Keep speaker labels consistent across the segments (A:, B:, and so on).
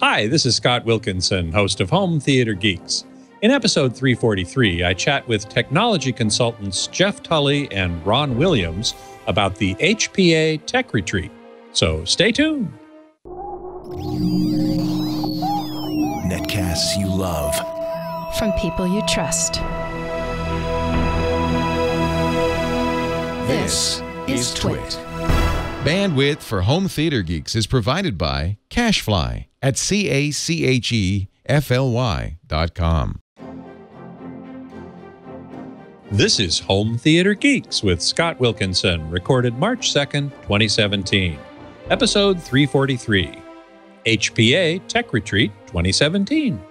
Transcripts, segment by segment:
A: Hi, this is Scott Wilkinson, host of Home Theater Geeks. In episode 343, I chat with technology consultants Geoff Tully and Ron Williams about the HPA Tech Retreat. So stay tuned.
B: Netcasts you love.
C: From people you trust.
B: This is Twit.
D: Bandwidth for Home Theater Geeks is provided by CacheFly at CACHEFLY.com.
A: This is Home Theater Geeks with Scott Wilkinson, recorded March 2nd, 2017. Episode 343, HPA Tech Retreat 2017.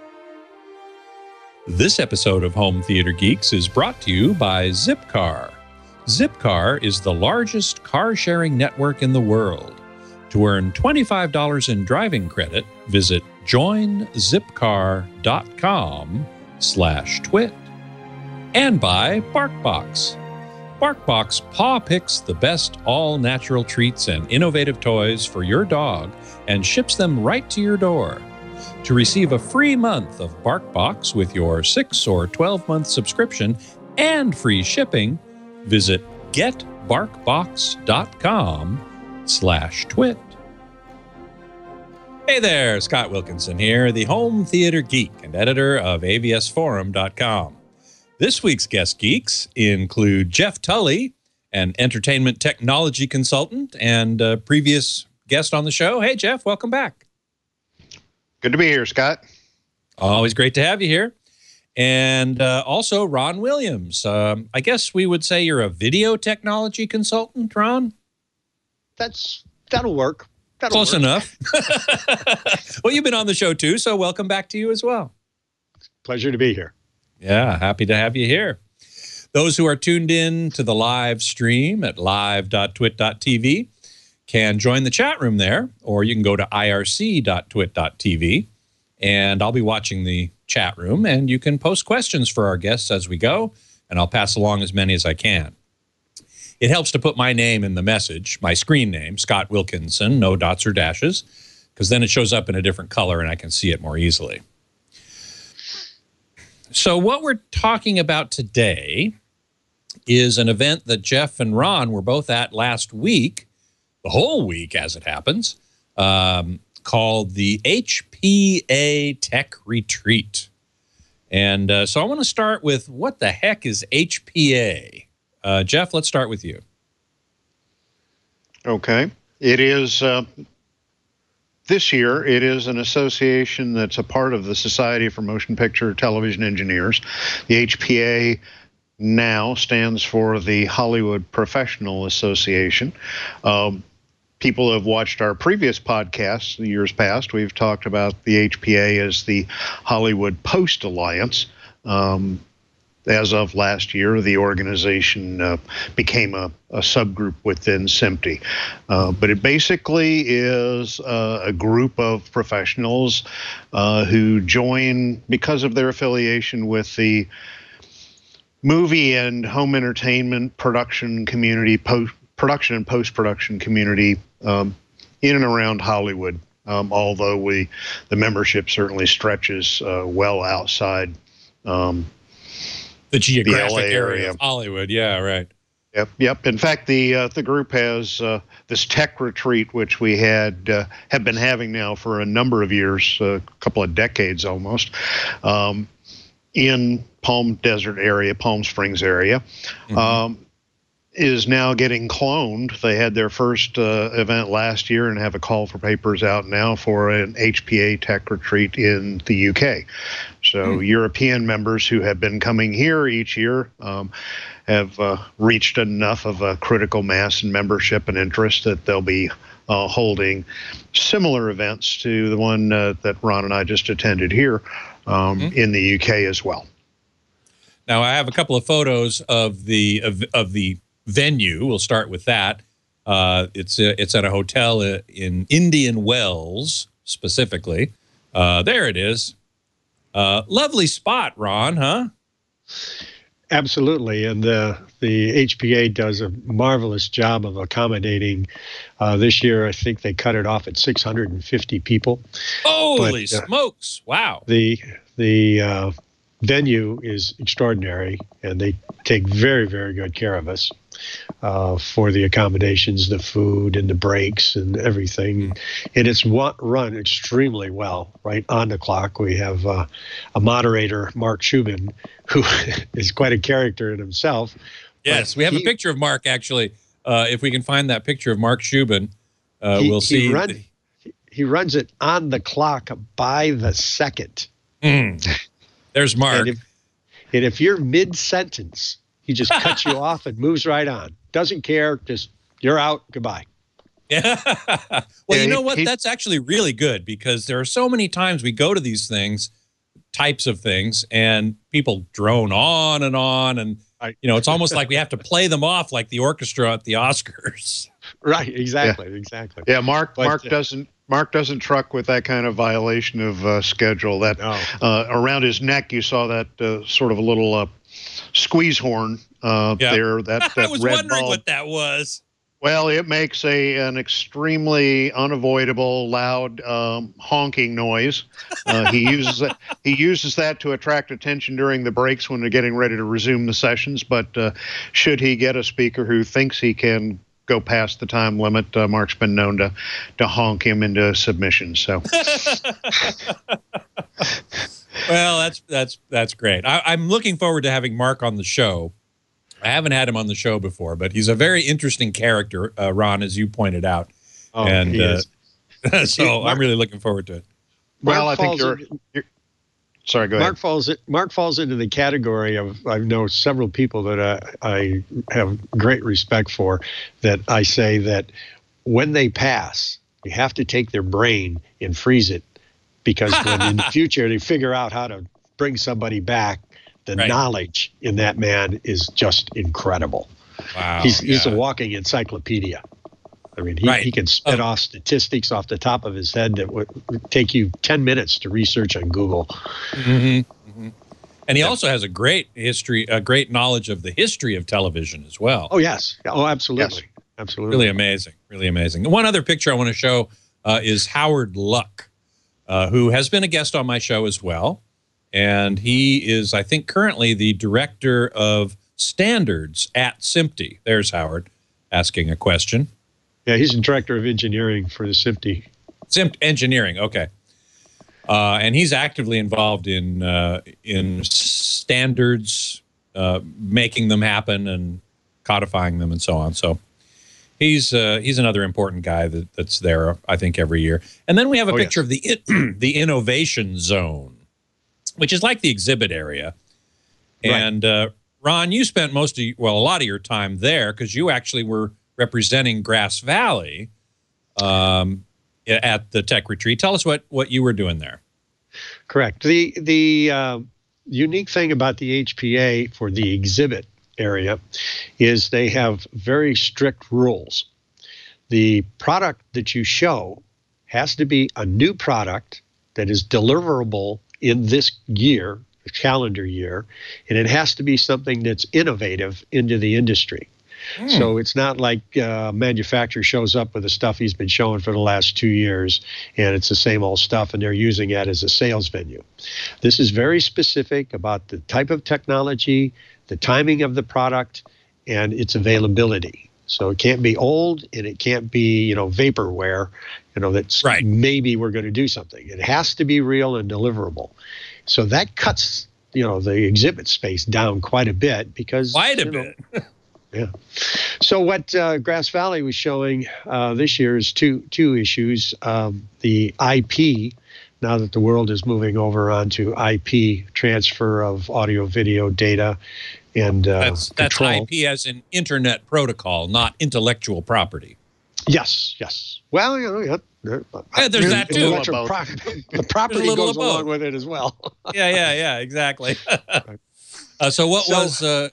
A: This episode of Home Theater Geeks is brought to you by Zipcar. Zipcar is the largest car-sharing network in the world. To earn $25 in driving credit, visit joinzipcar.com/twit. And by BarkBox. BarkBox paw picks the best all-natural treats and innovative toys for your dog and ships them right to your door. To receive a free month of BarkBox with your 6 or 12-month subscription and free shipping, visit getbarkbox.com/twit. Hey there, Scott Wilkinson here, the Home Theater Geek and editor of avsforum.com. This week's guest geeks include Geoff Tully, an entertainment technology consultant and a previous guest on the show. Hey, Geoff, welcome back.
E: Good to be here, Scott.
A: Always great to have you here. And also Ron Williams. I guess we would say you're a video technology consultant, Ron?
E: That'll work.
A: Close enough. Well, you've been on the show too, so welcome back to you as well.
E: Pleasure to be here.
A: Yeah, happy to have you here. Those who are tuned in to the live stream at live.twit.tv can join the chat room there, or you can go to irc.twit.tv, and I'll be watching the chat room, and you can post questions for our guests as we go, and I'll pass along as many as I can. It helps to put my name in the message, my screen name, Scott Wilkinson, no dots or dashes, because then it shows up in a different color and I can see it more easily. So what we're talking about today is an event that Geoff and Ron were both at last week, the whole week as it happens, called the HPA Tech Retreat. And so I want to start with, what the heck is HPA? Geoff, let's start with you.
E: Okay. It is, this year, it is an association that's a part of the Society for Motion Picture Television Engineers. The HPA now stands for the Hollywood Professional Association. People who have watched our previous podcasts in years past, we've talked about the HPA as the Hollywood Post Alliance. As of last year, the organization became a subgroup within SMPTE. But it basically is a group of professionals who join because of their affiliation with the movie and home entertainment production community, production and post-production community in and around Hollywood, although the membership certainly stretches well outside
A: the geographic area of Hollywood. Yeah, right.
E: Yep. In fact, the group has this tech retreat, which we have been having now for a number of years, a couple of decades almost, in Palm Desert area, Palm Springs area. Mm-hmm. Is now getting cloned. They had their first event last year and have a call for papers out now for an HPA Tech Retreat in the UK. So European members who have been coming here each year have reached enough of a critical mass and membership and interest that they'll be holding similar events to the one that Ron and I just attended here in the UK as well.
A: Now, I have a couple of photos of the venue. We'll start with that. It's at a hotel in Indian Wells, specifically. There it is. Lovely spot, Ron, huh?
F: Absolutely, and the HPA does a marvelous job of accommodating. This year, I think they cut it off at 650 people.
A: Holy smokes! Wow.
F: The venue is extraordinary, and they take very, very good care of us for the accommodations, the food, and the breaks, and everything. And it's run extremely well. Right on the clock, we have a moderator, Mark Shubin, who is quite a character in himself.
A: Yes, we have a picture of Mark, actually. If we can find that picture of Mark Shubin, we'll see.
F: He runs it on the clock by the second.
A: There's Mark.
F: And if you're mid-sentence, he just cuts you off and moves right on. Doesn't care. Just, you're out. Goodbye.
A: Yeah. Well, you know what? That's actually really good, because there are so many times we go to these things, types of things, and people drone on, and it's almost like we have to play them off like the orchestra at the Oscars.
F: Right. Exactly.
E: Yeah. Mark doesn't truck with that kind of violation of schedule. That around his neck, you saw that sort of a little squeeze horn there. That
A: I was
E: red
A: wondering
E: bulb.
A: what that was.
E: Well, it makes an extremely unavoidable, loud honking noise. He uses that to attract attention during the breaks when they're getting ready to resume the sessions. But should he get a speaker who thinks he can go past the time limit, Mark's been known to honk him into submission. So.
A: Well, that's great. I'm looking forward to having Mark on the show. I haven't had him on the show before, but he's a very interesting character, Ron, as you pointed out.
F: Oh,
A: and
F: he is.
A: So I'm really looking forward to it.
E: Well, I think you're sorry, go ahead.
F: Mark falls into the category of, I know several people that I have great respect for, that I say that when they pass, you have to take their brain and freeze it, because when in the future they figure out how to bring somebody back, the knowledge in that man is just incredible.
A: Wow.
F: He's a walking encyclopedia. I mean, he can spit off statistics off the top of his head that would take you 10 minutes to research on Google.
A: And he also has a great history, a great knowledge of the history of television as well.
F: Oh, yes. Oh, absolutely.
E: Yes.
F: Absolutely.
A: Really amazing. Really amazing. One other picture I want to show is Howard Luck, who has been a guest on my show as well. And he is, I think, currently the director of standards at SMPTE. There's Howard asking a question.
F: Yeah, he's the director of engineering for the SMPTE.
A: SMPTE engineering, okay. And he's actively involved in standards, making them happen and codifying them and so on. So he's another important guy that's there, I think, every year. And then we have a picture of the innovation zone, which is like the exhibit area. And Ron, you spent a lot of your time there, because you actually were representing Grass Valley at the tech retreat. Tell us what you were doing there.
F: Correct. The unique thing about the HPA for the exhibit area is they have very strict rules. The product that you show has to be a new product that is deliverable in this year, the calendar year, and it has to be something that's innovative into the industry. So it's not like a manufacturer shows up with the stuff he's been showing for the last 2 years, and it's the same old stuff, and they're using it as a sales venue. This is very specific about the type of technology, the timing of the product, and its availability. So it can't be old, and it can't be, vaporware, that's maybe we're going to do something. It has to be real and deliverable. So that cuts, the exhibit space down quite a bit, because
A: quite a bit.
F: Yeah. So what Grass Valley was showing this year is two issues. The IP, now that the world is moving over onto IP, transfer of audio, video, data, and
A: that's
F: control.
A: IP as in internet protocol, not intellectual property.
F: Yes. Well,
A: there's that too.
F: The property goes along with it as well.
A: Yeah, exactly. So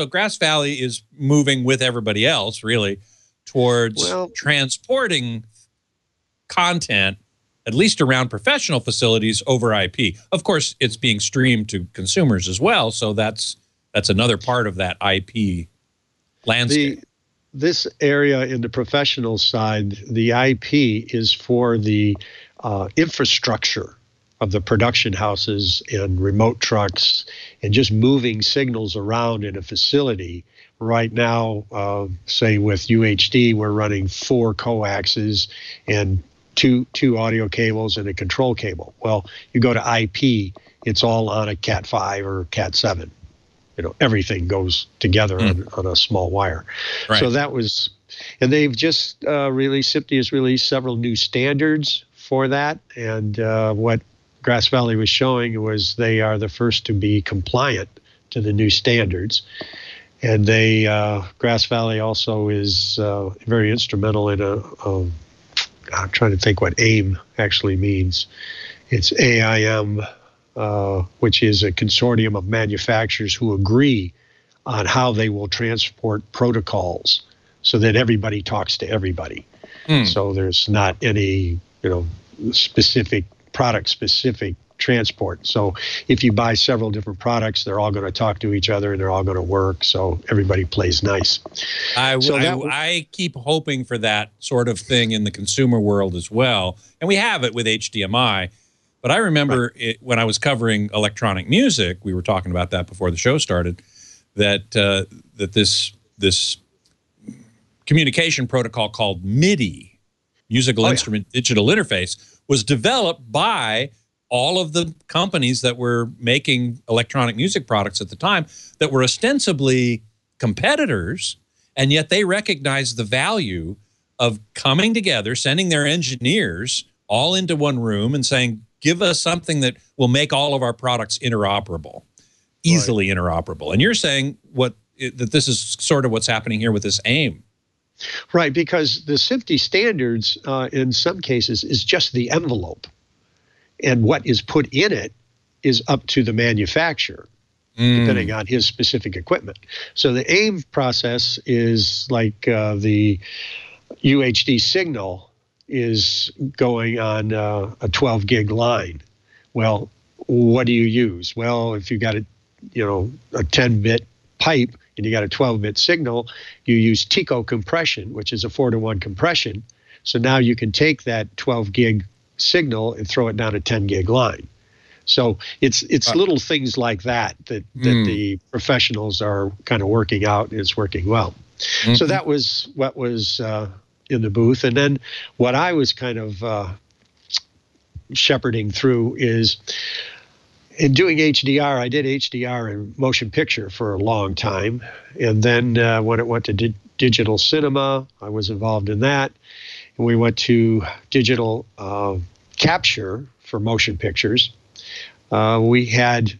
A: Grass Valley is moving with everybody else, really, towards transporting content, at least around professional facilities, over IP. Of course, it's being streamed to consumers as well, so that's That's another part of that IP landscape.
F: This area in the professional side, the IP is for the infrastructure of the production houses and remote trucks and just moving signals around in a facility. Right now, say with UHD, we're running 4 coaxes and two audio cables and a control cable. Well, you go to IP, it's all on a Cat 5 or Cat 7. Everything goes together on a small wire.
A: Right.
F: So that was, and they've just SIPTE has released several new standards for that. And what Grass Valley was showing was they are the first to be compliant to the new standards. And Grass Valley also is very instrumental in I'm trying to think what AIM actually means. It's AIM, which is a consortium of manufacturers who agree on how they will transport protocols so that everybody talks to everybody. So there's not any, product-specific transport. So if you buy several different products, they're all going to talk to each other and they're all going to work. So everybody plays nice.
A: I keep hoping for that sort of thing in the consumer world as well. And we have it with HDMI. But I remember when I was covering electronic music, we were talking about that before the show started, that this communication protocol called MIDI, musical instrument digital interface, was developed by all of the companies that were making electronic music products at the time that were ostensibly competitors, and yet they recognized the value of coming together, sending their engineers all into one room and saying, give us something that will make all of our products interoperable, easily interoperable. And you're saying that this is sort of what's happening here with this AIM.
F: Right, because the SIPTE standards in some cases is just the envelope. And what is put in it is up to the manufacturer, depending on his specific equipment. So the AIM process is like the UHD signal is going on a 12 gig line. Well, what do you use? Well, if you got a 10-bit pipe and you got a 12-bit signal, you use TICO compression, which is a 4-to-1 compression. So now you can take that 12 gig signal and throw it down a 10 gig line. So it's little things like that the professionals are kind of working out, and it's working well. So that was what was in the booth. And then what I was kind of shepherding through is in doing HDR. I did HDR in motion picture for a long time. And then when it went to digital cinema, I was involved in that. And we went to digital capture for motion pictures. We had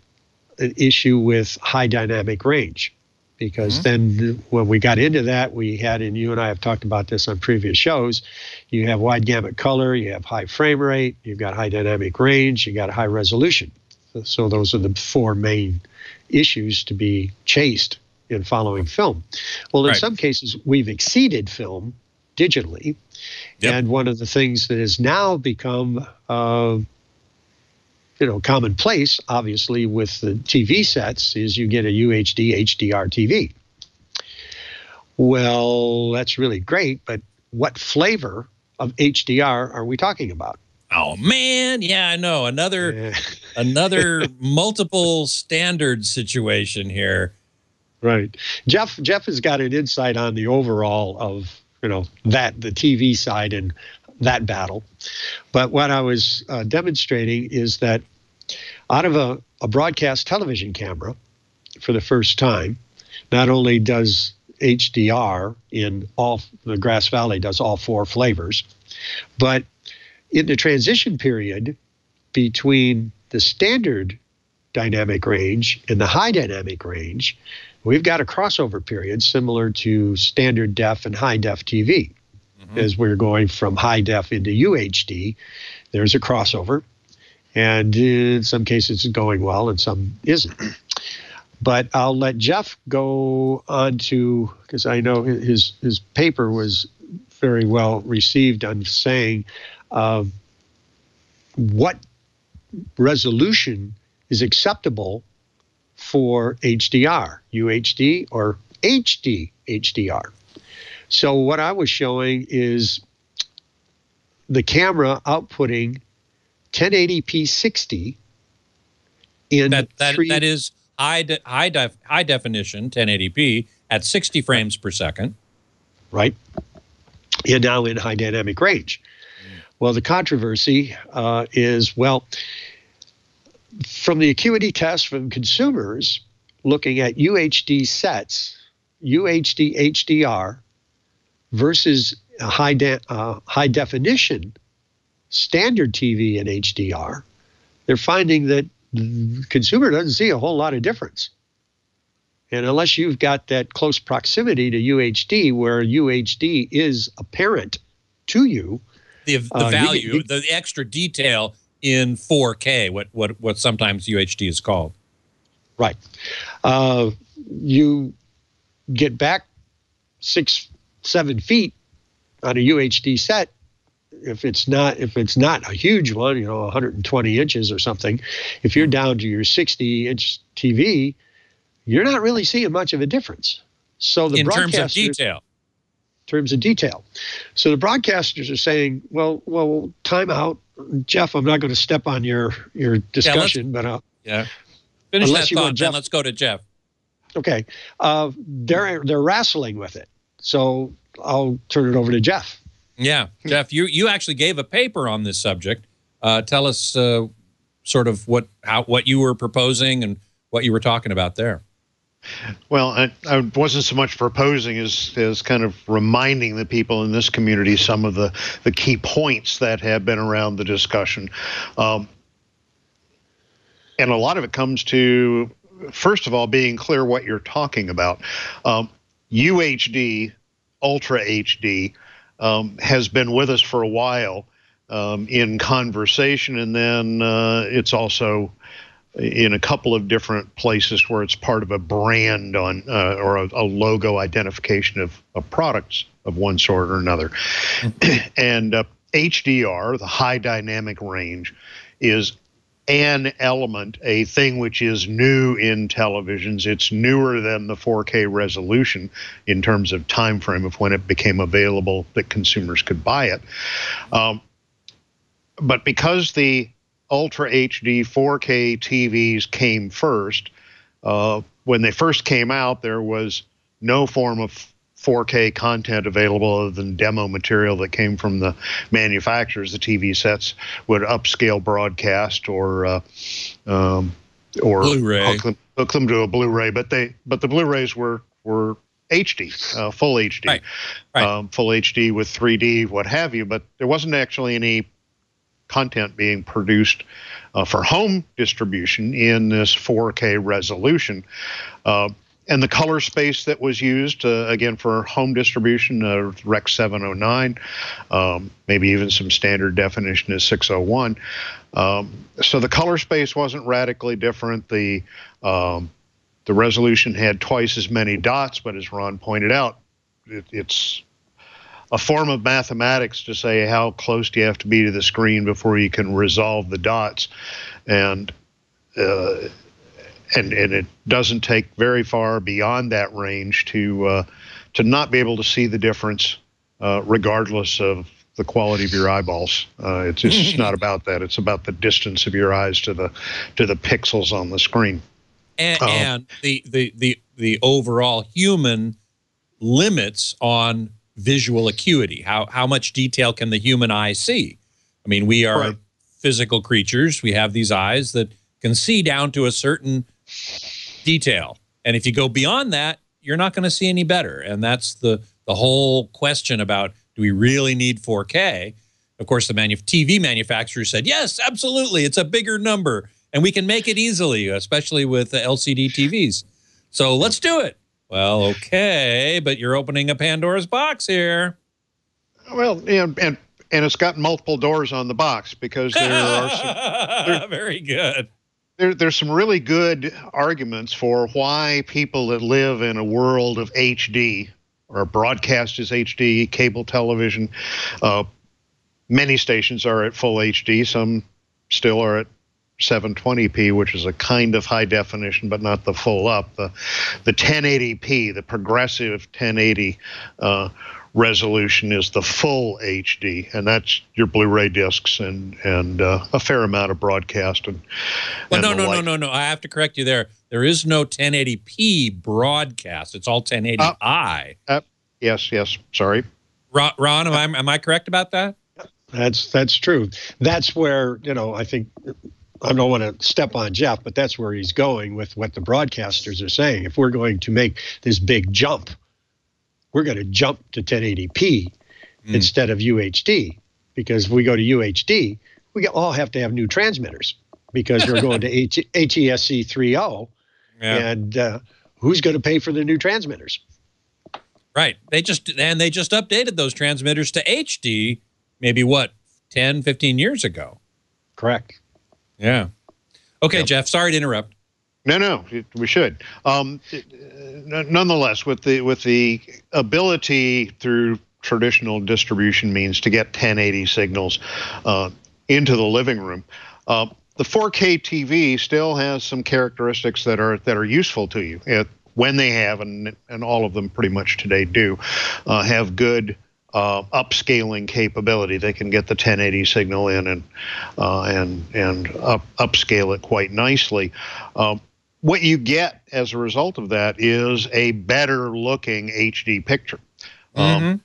F: an issue with high dynamic range, because then when we got into that, we had, and you and I have talked about this on previous shows, you have wide gamut color, you have high frame rate, you've got high dynamic range, you got high resolution. So those are the 4 main issues to be chased in following film. Well, in some cases, we've exceeded film digitally. And one of the things that has now become commonplace, obviously, with the TV sets is you get a UHD HDR TV. Well, that's really great, but what flavor of HDR are we talking about?
A: Oh man, yeah, I know. Another multiple standard situation here.
F: Right. Geoff has got an insight on the overall of the TV side and that battle. But what I was demonstrating is that out of a broadcast television camera, for the first time, not only does HDR in the Grass Valley does all 4 flavors, but in the transition period between the standard dynamic range and the high dynamic range, we've got a crossover period similar to standard def and high def TV. As we're going from high def into UHD, there's a crossover. And in some cases it's going well and some isn't. But I'll let Geoff go on to, because I know his paper was very well received on saying what resolution is acceptable for HDR, UHD or HD HDR. So what I was showing is the camera outputting 1080p 60 in
A: that is high definition 1080p at 60 frames per second.
F: Right. And now in high dynamic range. Well, the controversy is, well, from the acuity test from consumers looking at UHD sets, UHD HDR versus a high definition standard TV in HDR, they're finding that the consumer doesn't see a whole lot of difference. And unless you've got that close proximity to UHD, where UHD is apparent to you,
A: the value, the extra detail in 4K, what sometimes UHD is called.
F: Right. You get back 6-7 feet on a UHD set. If it's not a huge one, 120 inches or something, if you're down to your 60-inch TV, you're not really seeing much of a difference. So the
A: in terms of
F: detail. So the broadcasters are saying, well, time out. Geoff, I'm not going to step on your discussion,
A: finish that thought, then let's go to Geoff.
F: Okay. They're wrestling with it. So I'll turn it over to Geoff.
A: Yeah, Geoff, you actually gave a paper on this subject. Tell us sort of what you were proposing and what you were talking about there.
E: Well, I wasn't so much proposing as kind of reminding the people in this community some of the key points that have been around the discussion. And a lot of it comes to, first of all, being clear what you're talking about. UHD, Ultra HD, has been with us for a while in conversation, and then it's also in a couple of different places where it's part of a brand on or a logo identification of products of one sort or another. And HDR, the high dynamic range, is an element, a thing which is new in televisions. It's newer than the 4K resolution in terms of time frame of when it became available that consumers could buy it. But because the Ultra HD 4K TVs came first, when they first came out, there was no form of 4K content available other than demo material that came from the manufacturers. The TV sets would upscale broadcast or
A: Blu-ray.
E: hook them to a Blu-ray, but the Blu-rays were HD, full HD,
A: right.
E: Full HD with 3D, what have you. But there wasn't actually any content being produced for home distribution in this 4K resolution. And the color space that was used, again, for home distribution, Rec 709, maybe even some standard definition is 601. So the color space wasn't radically different. The resolution had twice as many dots, but as Ron pointed out, it's a form of mathematics to say how close do you have to be to the screen before you can resolve the dots. And it doesn't take very far beyond that range to not be able to see the difference, regardless of the quality of your eyeballs. It's just not about that. It's about the distance of your eyes to the pixels on the screen,
A: and the overall human limits on visual acuity. How much detail can the human eye see? I mean, we are physical creatures. We have these eyes that can see down to a certain detail, and if you go beyond that, you're not going to see any better. And that's the whole question about, do we really need 4K? Of course, the TV manufacturers said, yes, absolutely, it's a bigger number, and we can make it easily, especially with the LCD TVs. So let's do it. Well, okay, but you're opening a Pandora's box here.
E: Well, and it's got multiple doors on the box, because there are some,
A: very good.
E: There's some really good arguments for why people that live in a world of HD, or broadcast as HD, cable television, many stations are at full HD, some still are at 720p, which is a kind of high definition, but not the full up. The 1080p, the progressive 1080 resolution, is the full HD, and that's your Blu-ray discs and a fair amount of broadcast. And
A: no. I have to correct you there. There is no 1080p broadcast. It's all 1080i.
E: Yes. Sorry,
A: Ron. Am I correct about that?
F: That's true. That's where, I think, I don't want to step on Geoff, but that's where he's going with what the broadcasters are saying. If we're going to make this big jump, we're going to jump to 1080p instead of UHD, because if we go to UHD, we all have to have new transmitters because we're going to ATSC 3.0, and who's going to pay for the new transmitters?
A: Right. They just updated those transmitters to HD maybe 10, 15 years ago.
F: Correct.
A: Yeah. Okay, yep. Geoff, sorry to interrupt.
E: No, we should. Nonetheless, with the ability through traditional distribution means to get 1080 signals into the living room, the 4K TV still has some characteristics that are useful to you when they have, and all of them pretty much today do, have good upscaling capability. They can get the 1080 signal in and upscale it quite nicely. What you get as a result of that is a better looking HD picture. The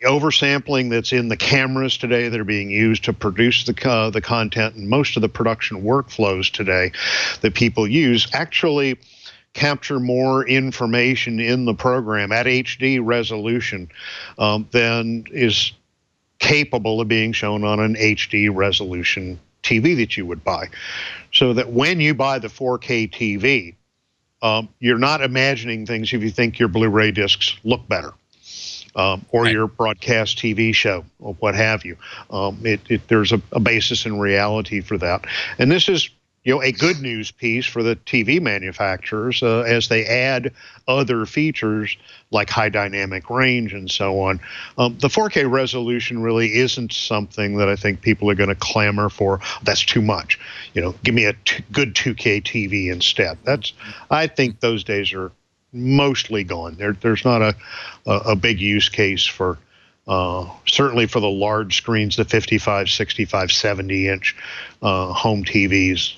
E: oversampling that's in the cameras today that are being used to produce the content, and most of the production workflows today that people use actually capture more information in the program at HD resolution than is capable of being shown on an HD resolution TV that you would buy. So that when you buy the 4K TV, you're not imagining things if you think your Blu-ray discs look better, or your broadcast TV show, or what have you. There's a basis in reality for that. And this is a good news piece for the TV manufacturers as they add other features like high dynamic range and so on. The 4K resolution really isn't something that I think people are going to clamor for. That's too much. Give me a good 2K TV instead. I think those days are mostly gone. There's not a big use case for certainly for the large screens, the 55, 65, 70-inch home TVs.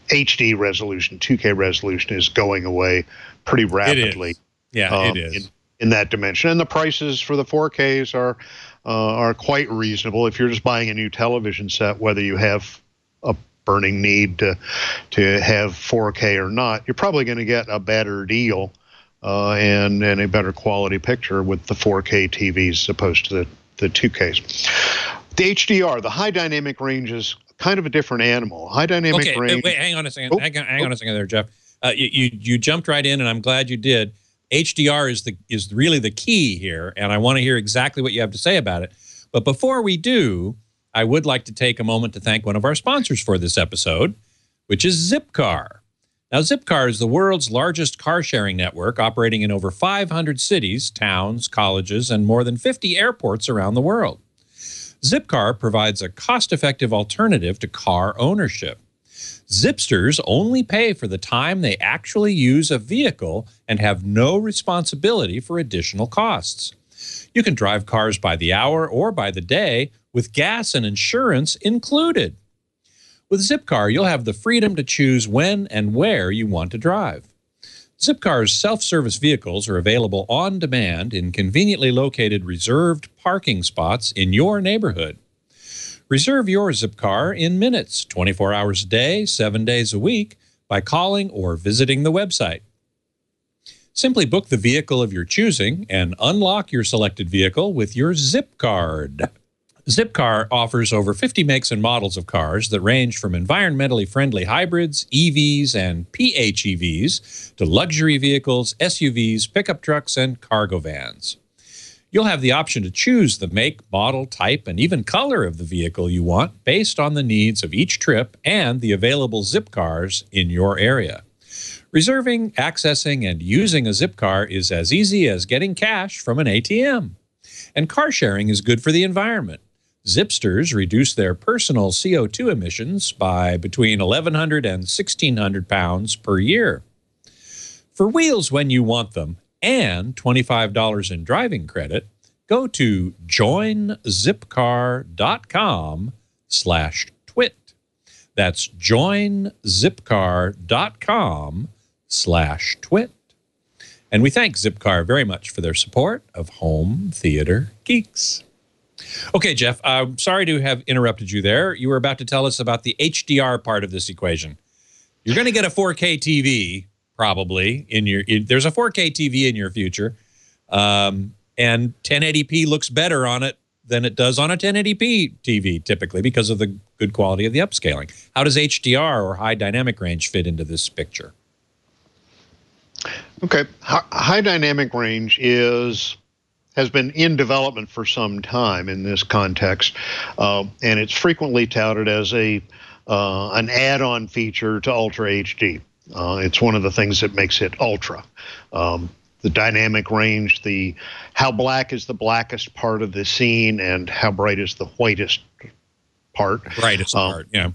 E: HD resolution, 2K resolution is going away pretty rapidly.
A: It is. Yeah, it is.
E: In that dimension. And the prices for the 4Ks are quite reasonable. If you're just buying a new television set, whether you have a burning need to have 4K or not, you're probably going to get a better deal and a better quality picture with the 4K TVs as opposed to the 2Ks. The HDR, the high dynamic range, is kind of a different animal. High dynamic range.
A: Wait, hang on a second. Hang on a second there, Geoff. You jumped right in, and I'm glad you did. HDR is really the key here, and I want to hear exactly what you have to say about it. But before we do, I would like to take a moment to thank one of our sponsors for this episode, which is Zipcar. Now, Zipcar is the world's largest car-sharing network, operating in over 500 cities, towns, colleges, and more than 50 airports around the world. Zipcar provides a cost-effective alternative to car ownership. Zipsters only pay for the time they actually use a vehicle and have no responsibility for additional costs. You can drive cars by the hour or by the day with gas and insurance included. With Zipcar, you'll have the freedom to choose when and where you want to drive. Zipcar's self-service vehicles are available on demand in conveniently located reserved parking spots in your neighborhood. Reserve your Zipcar in minutes, 24 hours a day, 7 days a week, by calling or visiting the website. Simply book the vehicle of your choosing and unlock your selected vehicle with your Zip Card. Zipcar offers over 50 makes and models of cars that range from environmentally friendly hybrids, EVs, and PHEVs to luxury vehicles, SUVs, pickup trucks, and cargo vans. You'll have the option to choose the make, model, type, and even color of the vehicle you want based on the needs of each trip and the available Zipcars in your area. Reserving, accessing, and using a Zipcar is as easy as getting cash from an ATM. And car sharing is good for the environment. Zipsters reduce their personal CO2 emissions by between 1,100 and 1,600 pounds per year. For wheels when you want them and $25 in driving credit, go to joinzipcar.com/twit. That's joinzipcar.com/twit. And we thank Zipcar very much for their support of Home Theater Geeks. Okay, Geoff, I'm sorry to have interrupted you there. You were about to tell us about the HDR part of this equation. You're going to get a 4K TV, probably, there's a 4K TV in your future. And 1080p looks better on it than it does on a 1080p TV, typically, because of the good quality of the upscaling. How does HDR, or high dynamic range, fit into this picture?
E: Okay, high dynamic range has been in development for some time in this context, and it's frequently touted as an add-on feature to Ultra HD. It's one of the things that makes it Ultra. The dynamic range, how black is the blackest part of the scene, and how bright is the whitest part.
A: Brightest part, yeah.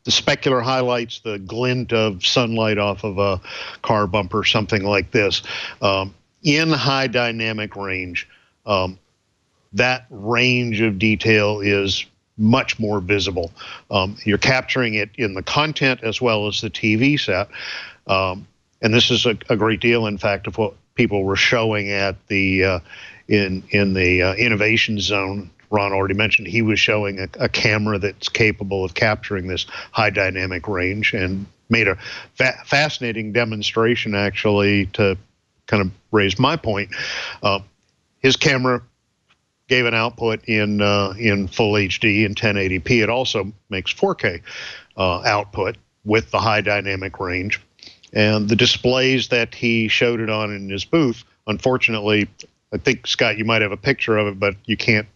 E: The specular highlights, the glint of sunlight off of a car bumper, something like this. In high dynamic range, that range of detail is much more visible. You're capturing it in the content as well as the TV set. And this is a great deal, in fact, of what people were showing at the in the innovation zone. Ron already mentioned he was showing a camera that's capable of capturing this high dynamic range, and made a fascinating demonstration, actually, to kind of raise my point. His camera gave an output in full HD and 1080p. It also makes 4K output with the high dynamic range. And the displays that he showed it on in his booth, unfortunately, I think, Scott, you might have a picture of it, but you can't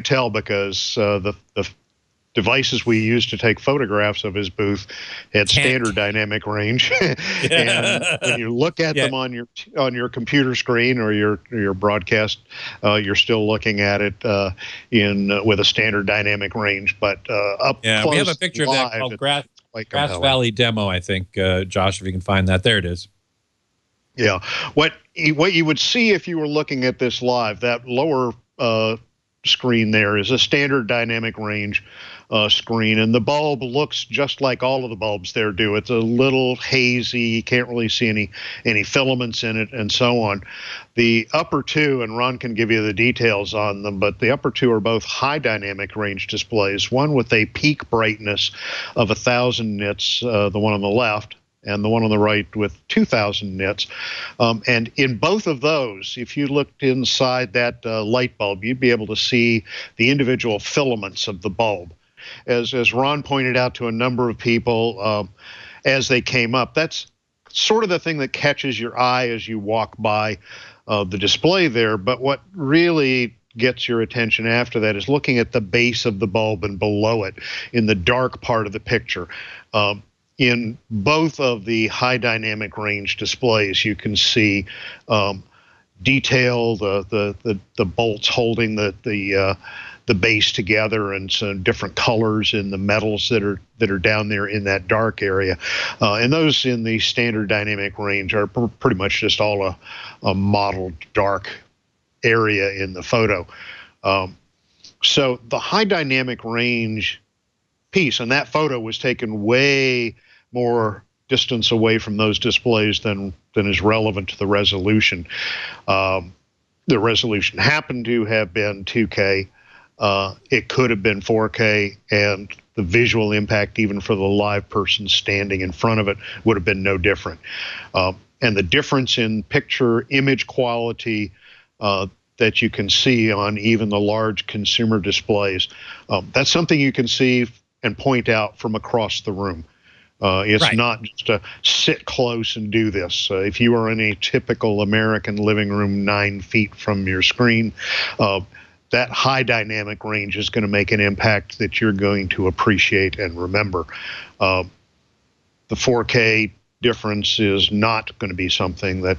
E: tell because the devices we used to take photographs of his booth had standard dynamic range. And when you look at them on your computer screen or your broadcast, you're still looking at it with a standard dynamic range. But up close,
A: we have a picture of that called Grass Valley Demo, I think, Josh, if you can find that. There it is.
E: Yeah, what you would see if you were looking at this live, that lower screen there is a standard dynamic range screen, and the bulb looks just like all of the bulbs there do. It's a little hazy, you can't really see any filaments in it, and so on. The upper two, and Ron can give you the details on them, but the upper two are both high dynamic range displays, one with a peak brightness of 1,000 nits, the one on the left, and the one on the right with 2,000 nits. And in both of those, if you looked inside that light bulb, you'd be able to see the individual filaments of the bulb. As Ron pointed out to a number of people as they came up, that's sort of the thing that catches your eye as you walk by the display there. But what really gets your attention after that is looking at the base of the bulb and below it in the dark part of the picture. In both of the high dynamic range displays, you can see detail, the bolts holding the base together, and some different colors in the metals that are down there in that dark area. And those in the standard dynamic range are pretty much just all a modeled dark area in the photo. So the high dynamic range piece, and that photo was taken way more distance away from those displays than is relevant to the resolution. The resolution happened to have been 2K. It could have been 4K, and the visual impact, even for the live person standing in front of it, would have been no different. And the difference in picture image quality that you can see on even the large consumer displays, that's something you can see and point out from across the room. It's not just to sit close and do this. If you are in a typical American living room 9 feet from your screen, that high dynamic range is going to make an impact that you're going to appreciate and remember. The 4K difference is not going to be something that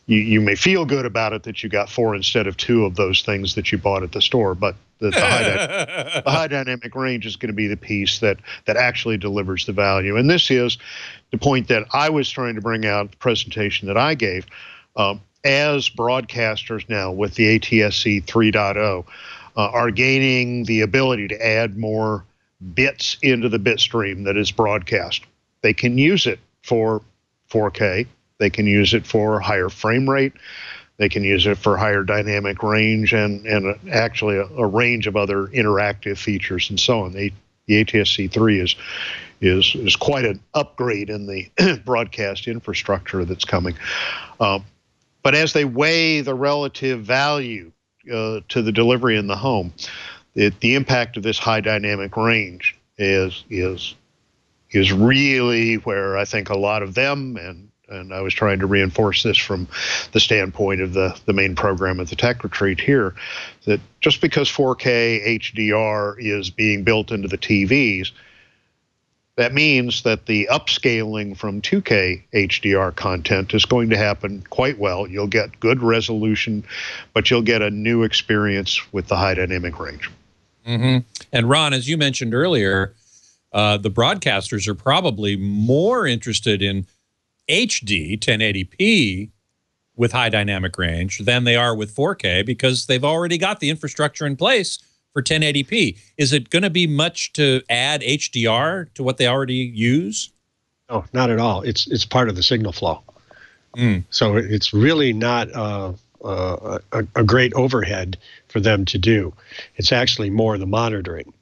E: you may feel good about it, that you got 4 instead of 2 of those things that you bought at the store, but the high dynamic range is going to be the piece that actually delivers the value. And this is the point that I was trying to bring out in the presentation that I gave. As broadcasters now with the ATSC 3.0 are gaining the ability to add more bits into the bit stream that is broadcast. They can use it for 4K. They can use it for higher frame rate. They can use it for higher dynamic range and actually a range of other interactive features and so on. The ATSC 3 is quite an upgrade in the broadcast infrastructure that's coming. But as they weigh the relative value to the delivery in the home, the impact of this high dynamic range is really where I think a lot of them, and I was trying to reinforce this from the standpoint of the main program at the Tech Retreat here, that just because 4K HDR is being built into the TVs, that means that the upscaling from 2K HDR content is going to happen quite well. You'll get good resolution, but you'll get a new experience with the high dynamic range.
A: Mm-hmm. And Ron, as you mentioned earlier, the broadcasters are probably more interested in HD 1080p with high dynamic range than they are with 4K because they've already got the infrastructure in place for 1080p. Is it going to be much to add HDR to what they already use?
F: No, not at all. It's part of the signal flow. So it's really not a great overhead for them to do. It's actually more the monitoring.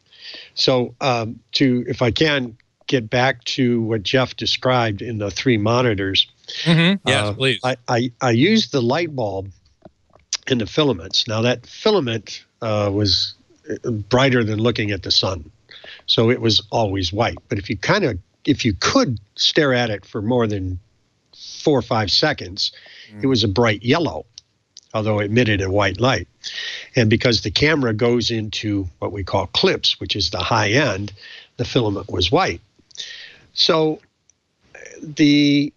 F: So if I can get back to what Geoff described in the 3 monitors.
A: Yes, please.
F: I used the light bulb and the filaments. Now that filament was brighter than looking at the sun, so it was always white. But if you could stare at it for more than 4 or 5 seconds, it was a bright yellow, although it emitted a white light. And because the camera goes into what we call clips, which is the high end, the filament was white. So the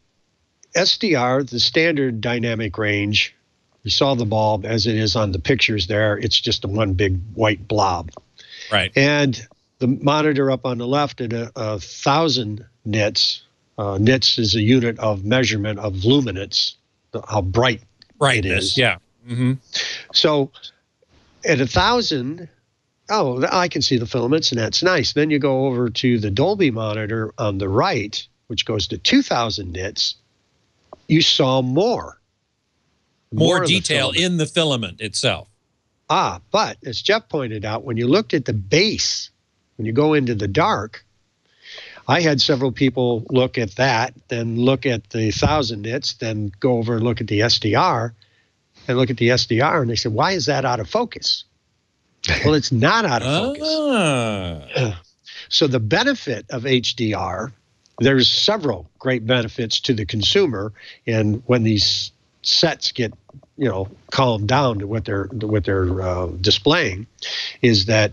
F: SDR, the standard dynamic range, you saw the bulb as it is on the pictures there. It's just one big white blob.
A: Right.
F: And the monitor up on the left at 1,000 nits. Nits is a unit of measurement of luminance, how bright it is.
A: Yeah. Mm-hmm.
F: So at 1,000, I can see the filaments, and that's nice. Then you go over to the Dolby monitor on the right, which goes to 2,000 nits. You saw more
A: detail in the filament itself.
F: But as Geoff pointed out, when you looked at the base, when you go into the dark, I had several people look at that, then look at the 1,000 nits, then go over and look at the SDR, and look at the SDR, and they said, why is that out of focus? Well, it's not out of focus. So the benefit of HDR, there's several great benefits to the consumer, and when these sets get calmed down to what they're displaying, is that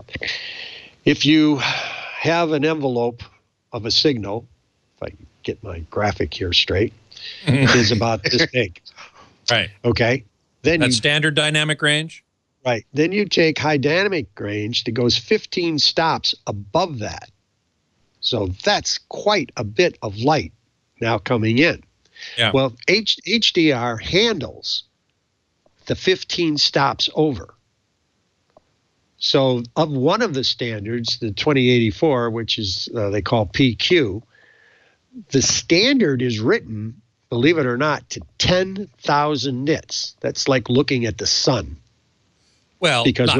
F: if you have an envelope of a signal, if I get my graphic here straight, is about this big.
A: Right.
F: Okay. Then
A: that's standard dynamic range.
F: Right. Then you take high dynamic range that goes 15 stops above that. So that's quite a bit of light now coming in.
A: Yeah.
F: Well, HDR handles the 15 stops over. So of one of the standards, the 2084, which is they call PQ, the standard is written, believe it or not, to 10,000 nits. That's like looking at the sun.
A: Well,
F: because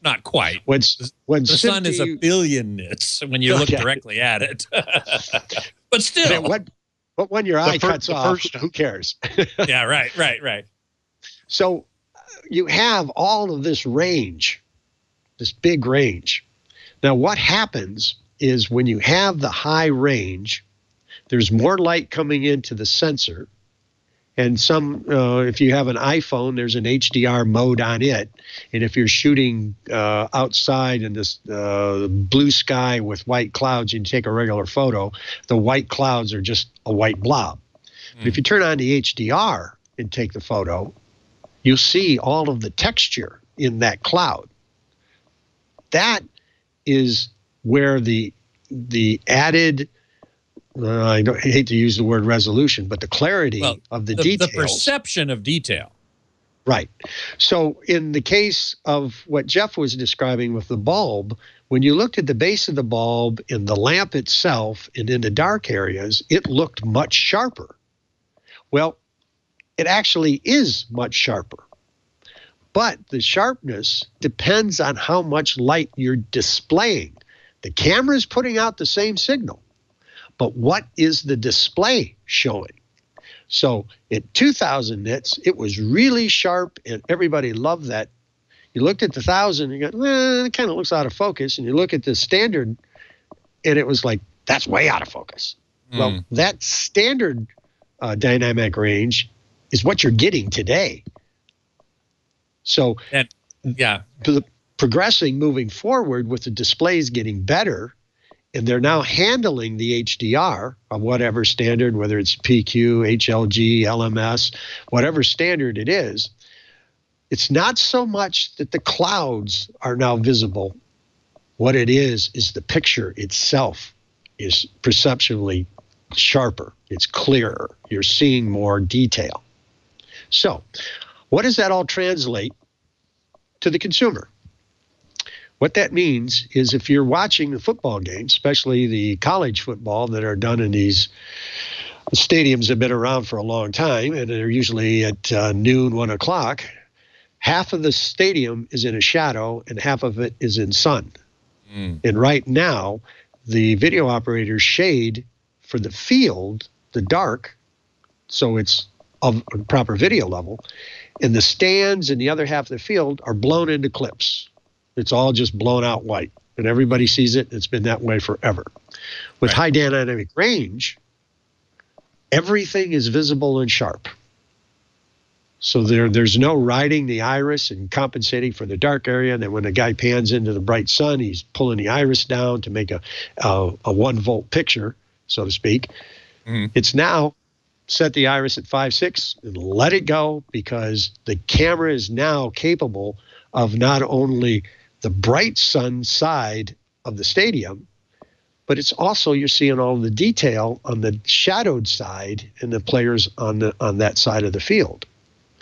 A: not quite.
F: When
A: the sun is a billion nits when you look directly at it. But still.
F: But when your eye cuts off, who cares?
A: Yeah, right.
F: So you have all of this range, this big range. Now, what happens is when you have the high range, there's more light coming into the sensor. And if you have an iPhone, there's an HDR mode on it. And if you're shooting outside in this blue sky with white clouds, you take a regular photo, the white clouds are just a white blob. But if you turn on the HDR and take the photo, you'll see all of the texture in that cloud. that is where the added, I hate to use the word resolution, but the clarity of the details.
A: The perception of detail.
F: Right. So in the case of what Geoff was describing with the bulb, when you looked at the base of the bulb in the lamp itself and in the dark areas, it looked much sharper. Well, it actually is much sharper. But the sharpness depends on how much light you're displaying. The camera is putting out the same signal, but what is the display showing? So at 2,000 nits, it was really sharp, and everybody loved that. You looked at the 1,000, and you go, well, it kind of looks out of focus. And you look at the standard, and it was like, that's way out of focus. Well, that standard dynamic range is what you're getting today. So progressing, moving forward with the displays getting better, and they're now handling the HDR of whatever standard, whether it's PQ, HLG, LMS, whatever standard it is. It's not so much that the clouds are now visible. What it is the picture itself is perceptually sharper. It's clearer. You're seeing more detail. So what does that all translate to the consumer? What that means is if you're watching the football games, especially the college football that are done in these stadiums that have been around for a long time, and they're usually at noon, 1 o'clock, half of the stadium is in a shadow and half of it is in sun. And right now, the video operators shade for the field, the dark, so it's of a proper video level, and the stands and the other half of the field are blown into clips. It's all just blown out white, and everybody sees it. It's been that way forever. With high dynamic range, everything is visible and sharp. So there's no riding the iris and compensating for the dark area. And then when the guy pans into the bright sun, he's pulling the iris down to make a 1-volt picture, so to speak. It's now set the iris at 5.6 and let it go, because the camera is now capable of not only the bright sun side of the stadium, but it's also, you're seeing all the detail on the shadowed side and the players on that side of the field.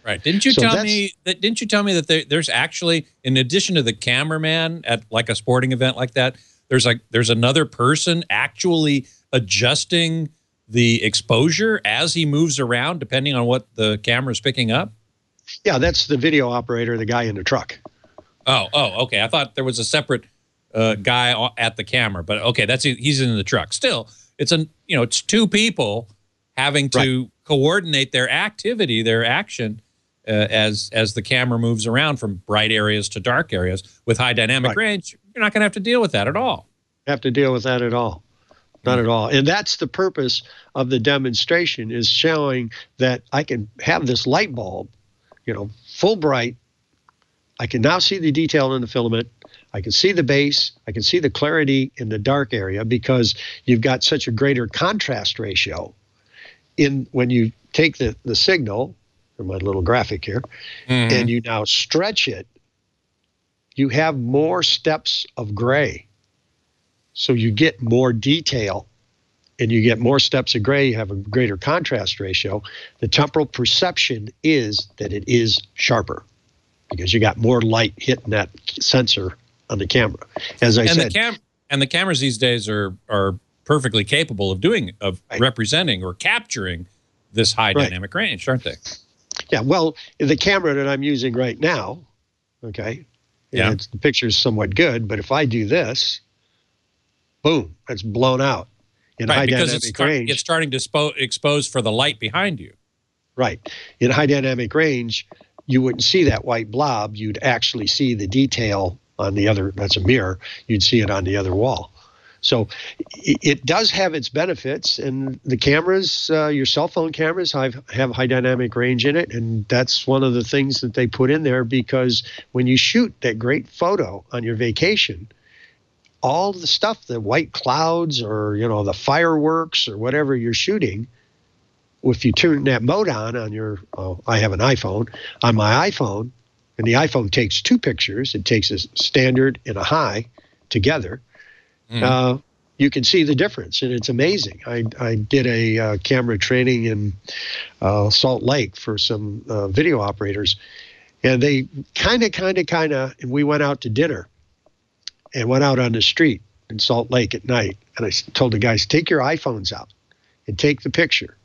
A: Right. Didn't you tell me that there's actually, in addition to the cameraman at like a sporting event like that, there's another person actually adjusting the exposure as he moves around depending on what the camera's picking up?
F: Yeah, that's the video operator, the guy in the truck.
A: Oh, okay. I thought there was a separate guy at the camera, but okay, he's in the truck. Still, it's two people having to coordinate their activity, their action, as the camera moves around from bright areas to dark areas. With high dynamic range, you're not going to have to deal with that at all.
F: Have to deal with that at all. Not at all. And that's the purpose of the demonstration, is showing that I can have this light bulb, full bright. I can now see the detail in the filament. I can see the base. I can see the clarity in the dark area, because you've got such a greater contrast ratio when you take the signal, or my little graphic here, and you now stretch it, you have more steps of gray. So you get more detail, and you get more steps of gray. You have a greater contrast ratio. The temporal perception is that it is sharper, because you got more light hitting that sensor on the camera. As I said,
A: the cameras these days are perfectly capable of representing or capturing this high dynamic range, aren't they?
F: Yeah. Well, the camera that I'm using right now, the picture's somewhat good, but if I do this, boom, it's blown out in high dynamic range.
A: It's starting to expose for the light behind you.
F: Right. In high dynamic range, you wouldn't see that white blob. You'd actually see the detail on the other, that's a mirror, you'd see it on the other wall. So it does have its benefits, and the cameras, your cell phone cameras have high dynamic range in it, and that's one of the things that they put in there, because when you shoot that great photo on your vacation, all the stuff, the white clouds or, the fireworks or whatever you're shooting, if you turn that mode on your, I have an iPhone, on my iPhone, And the iPhone takes two pictures. It takes a standard and a high together. You can see the difference, and it's amazing. I did a camera training in Salt Lake for some video operators, and they kind of, and we went out to dinner and went out on the street in Salt Lake at night. And I told the guys, take your iPhones out and take the picture.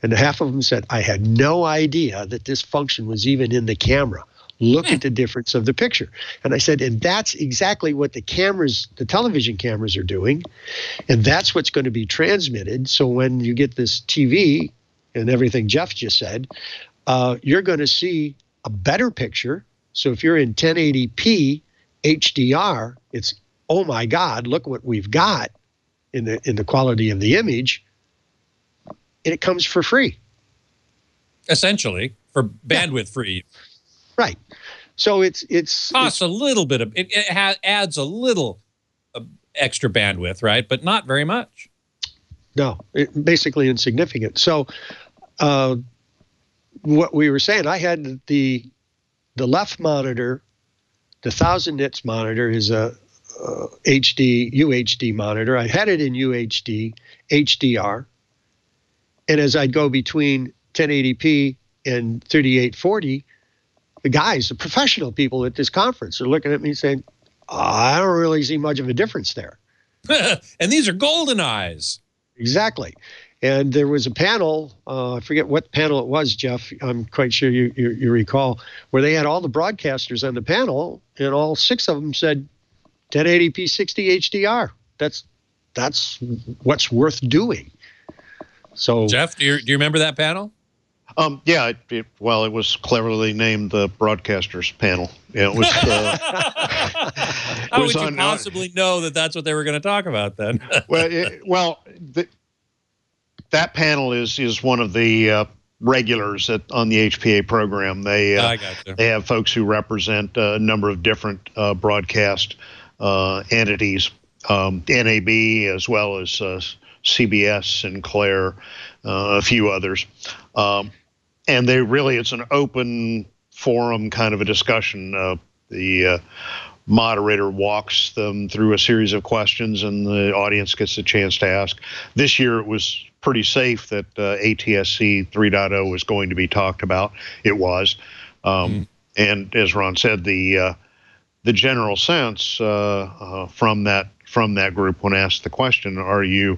F: And half of them said, I had no idea that this function was even in the camera. Look at the difference of the picture. And I said, and that's exactly what the television cameras are doing. And that's what's going to be transmitted. So when you get this TV and everything Geoff just said, you're going to see a better picture. So if you're in 1080p HDR, it's, oh my God, look what we've got in the quality of the image. And it comes for free.
A: Essentially, for bandwidth free.
F: Right. So it
A: costs a little bit of it adds a little extra bandwidth, right? But not very much. No,
F: basically insignificant. So what we were saying, I had the left monitor, the 1000 nits monitor is a UHD monitor. I had it in UHD, HDR. And as I'd go between 1080p and 3840, the guys, the professional people at this conference are looking at me saying, I don't really see much of a difference there.
A: And these are golden eyes.
F: Exactly. And there was a panel, I forget what panel it was, Geoff, I'm quite sure you recall, where they had all the broadcasters on the panel, and all 6 of them said 1080p 60 HDR. That's what's worth doing. So,
A: Geoff, do you remember that panel?
E: Yeah, it was cleverly named the broadcasters panel. Yeah, it was.
A: How would you possibly know that that's what they were going to talk about then?
E: That panel is one of the regulars on the HPA program. They have folks who represent a number of different broadcast entities, NAB as well as CBS, Sinclair, a few others. And it's an open forum kind of a discussion. The moderator walks them through a series of questions, and the audience gets a chance to ask. This year, it was pretty safe that ATSC 3.0 was going to be talked about. It was. And as Ron said, the general sense from that group when asked the question, are you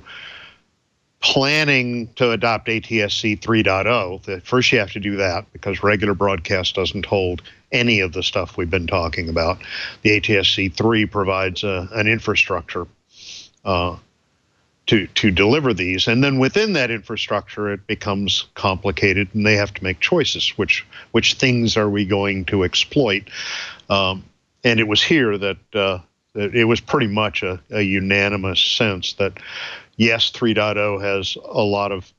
E: planning to adopt ATSC 3.0, that first you have to do that because regular broadcast doesn't hold any of the stuff we've been talking about. The ATSC 3 provides an infrastructure to deliver these. And then within that infrastructure, it becomes complicated and they have to make choices. Which things are we going to exploit? And it was here that it was pretty much a unanimous sense that yes, 3.0 has a lot of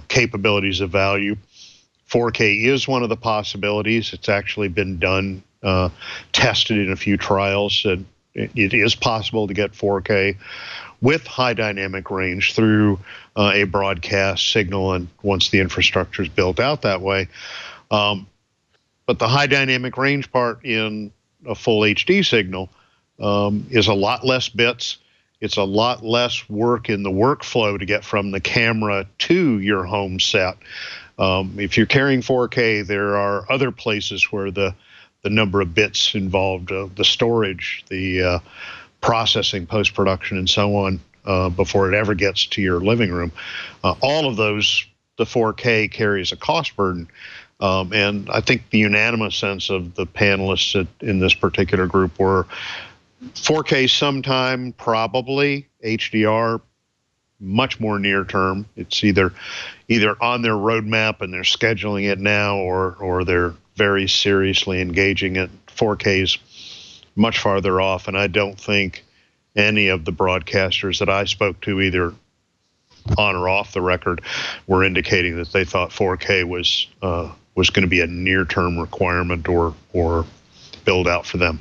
E: capabilities of value. 4K is one of the possibilities. It's actually been done, tested in a few trials. And it is possible to get 4K with high dynamic range through a broadcast signal, and once the infrastructure is built out that way. But the high dynamic range part in a full HD signal is a lot less bits. It's a lot less work in the workflow to get from the camera to your home set. If you're carrying 4K, there are other places where the number of bits involved, the storage, the processing, post-production, and so on, before it ever gets to your living room. All of those, the 4K carries a cost burden. And I think the unanimous sense of the panelists in this particular group were 4K sometime, probably. HDR, much more near term. It's either on their roadmap and they're scheduling it now, or they're very seriously engaging it. 4K is much farther off, and I don't think any of the broadcasters that I spoke to, either on or off the record, were indicating that they thought 4K was going to be a near-term requirement or build out for them.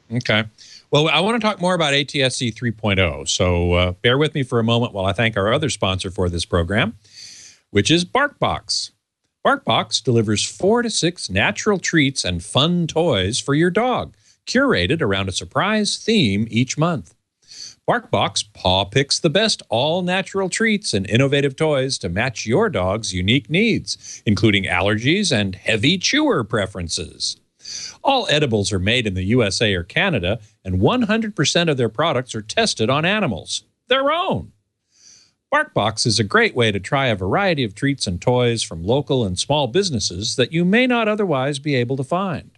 A: Okay. Well, I want to talk more about ATSC 3.0, so bear with me for a moment while I thank our other sponsor for this program, which is BarkBox. BarkBox delivers 4 to 6 natural treats and fun toys for your dog, curated around a surprise theme each month. BarkBox paw picks the best all-natural treats and innovative toys to match your dog's unique needs, including allergies and heavy chewer preferences. All edibles are made in the USA or Canada, and 100% of their products are tested on animals, their own. BarkBox is a great way to try a variety of treats and toys from local and small businesses that you may not otherwise be able to find.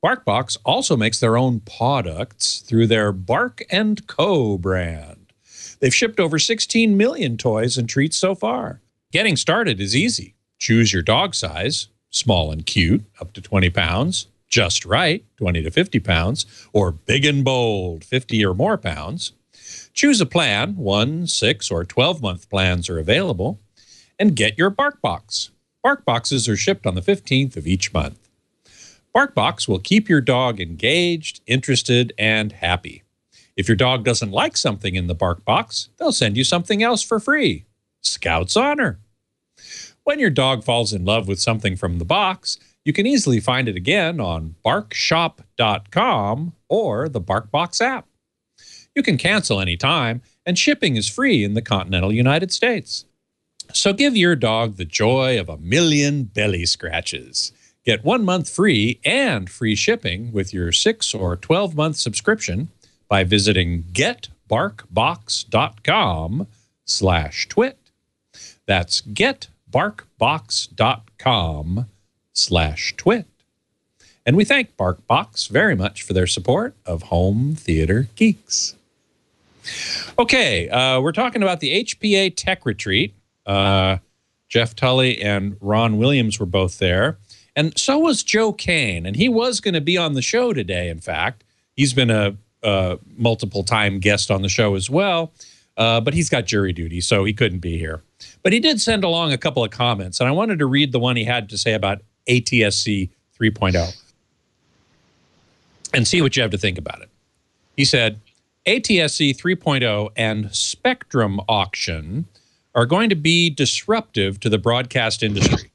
A: BarkBox also makes their own products through their Bark & Co. brand. They've shipped over 16 million toys and treats so far. Getting started is easy. Choose your dog size, small and cute, up to 20 pounds, just right, 20 to 50 pounds, or big and bold, 50 or more pounds. Choose a plan. 1, 6, or 12-month plans are available. And get your BarkBox. BarkBoxes are shipped on the 15th of each month. BarkBox will keep your dog engaged, interested, and happy. If your dog doesn't like something in the BarkBox, they'll send you something else for free. Scout's honor. When your dog falls in love with something from the box, you can easily find it again on barkshop.com or the BarkBox app. You can cancel anytime, and shipping is free in the continental United States. So give your dog the joy of 1,000,000 belly scratches. Get 1 month free and free shipping with your 6 or 12-month subscription by visiting getbarkbox.com/twit. That's getbarkbox.com/twit. And we thank BarkBox very much for their support of Home Theater Geeks. Okay, we're talking about the HPA Tech Retreat. Geoff Tully and Ron Williams were both there. And so was Joe Kane, and he was going to be on the show today, in fact. He's been a multiple-time guest on the show as well, but he's got jury duty, so he couldn't be here. But he did send along a couple of comments, and I wanted to read the one he had to say about ATSC 3.0 and see what you have to think about it. He said, ATSC 3.0 and spectrum auction are going to be disruptive to the broadcast industry.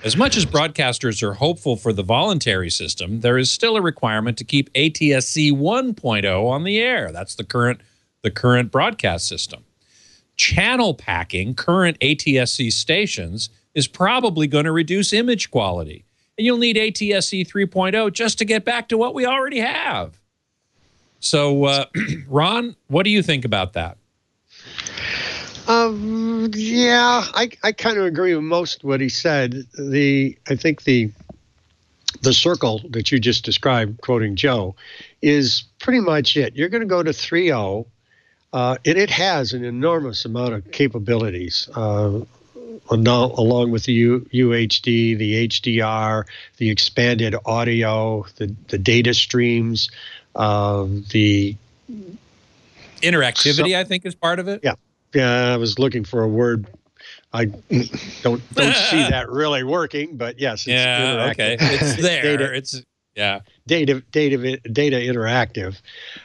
A: As much as broadcasters are hopeful for the voluntary system, there is still a requirement to keep ATSC 1.0 on the air. That's the current broadcast system. Channel packing current ATSC stations is probably going to reduce image quality. And you'll need ATSC 3.0 just to get back to what we already have. So, Ron, what do you think about that?
F: Yeah, I kind of agree with most of what he said. I think the circle that you just described, quoting Joe, is pretty much it. You're going to go to 3.0, and it has an enormous amount of capabilities, along with the UHD, the HDR, the expanded audio, the data streams, the
A: interactivity, I think, is part of it.
F: Yeah. Yeah, I was looking for a word. I don't see that really working, but yes, it's interactive.
A: Okay, it's there.
F: Data interactive.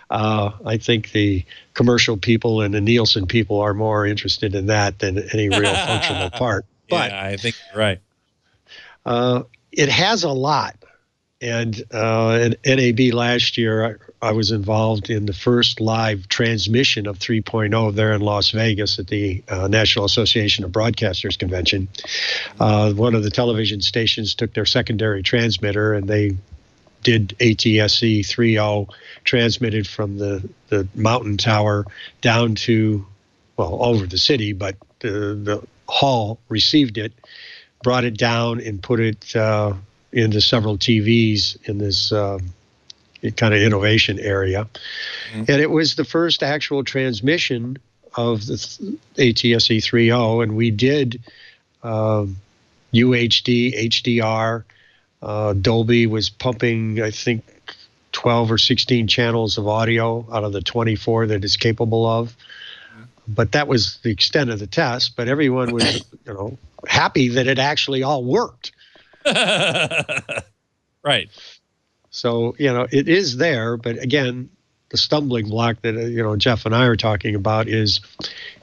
F: I think the commercial people and the Nielsen people are more interested in that than any real functional part. But
A: yeah, I think you're right.
F: It has a lot. And at NAB last year, I was involved in the first live transmission of 3.0 there in Las Vegas at the National Association of Broadcasters Convention. One of the television stations took their secondary transmitter, and they did ATSC 3.0, transmitted from the mountain tower down to, well, over the city, but the hall received it, brought it down, and put it into several TVs in this kind of innovation area. Mm-hmm. And it was the first actual transmission of the ATSC 3.0, and we did UHD, HDR. Dolby was pumping, I think, 12 or 16 channels of audio out of the 24 that it's capable of. But that was the extent of the test. But everyone was, happy that it actually all worked.
A: Right.
F: So, it is there, but again, the stumbling block that, Geoff and I are talking about is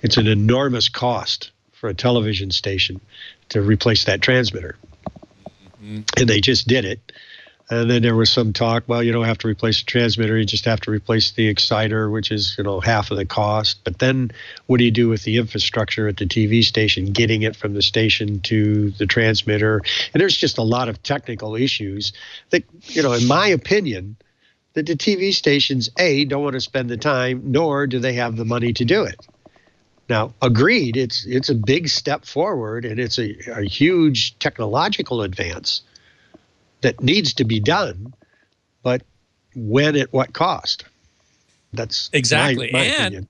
F: it's an enormous cost for a television station to replace that transmitter. And they just did it. And then there was some talk, well, you don't have to replace the transmitter, you just have to replace the exciter, which is, half of the cost. But then what do you do with the infrastructure at the TV station, getting it from the station to the transmitter? And there's just a lot of technical issues that, in my opinion, that the TV stations, A, don't want to spend the time, nor do they have the money to do it. Now, agreed, it's a big step forward, and it's a huge technological advance that needs to be done, but when at what cost? That's
A: exactly
F: my opinion.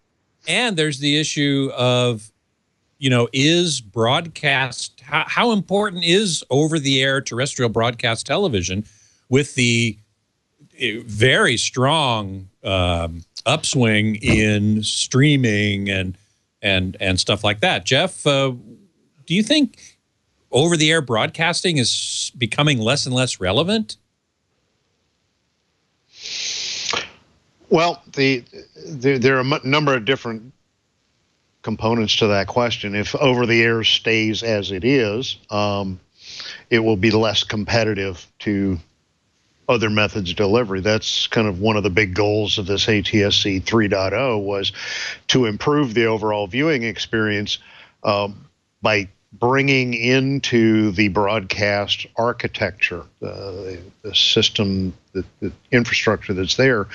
A: And there's the issue of, is broadcast, how important is over-the-air terrestrial broadcast television with the very strong upswing in streaming and stuff like that? Geoff, do you think over-the-air broadcasting is becoming less and less relevant?
E: Well, there are a number of different components to that question. If over-the-air stays as it is, it will be less competitive to other methods of delivery. That's kind of one of the big goals of this ATSC 3.0 was to improve the overall viewing experience by bringing into the broadcast architecture, the system, the infrastructure that's there,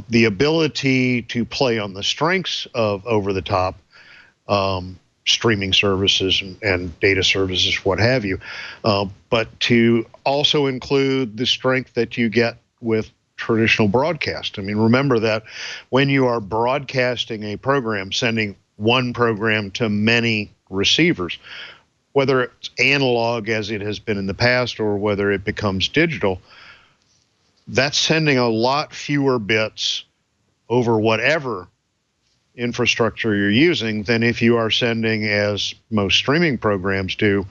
E: the ability to play on the strengths of over-the-top streaming services and data services, what have you, but to also include the strength that you get with traditional broadcast. I mean, remember that when you are broadcasting a program, sending one program to many receivers, whether it's analog as it has been in the past or whether it becomes digital, that's sending a lot fewer bits over whatever infrastructure you're using than if you are sending, as most streaming programs do,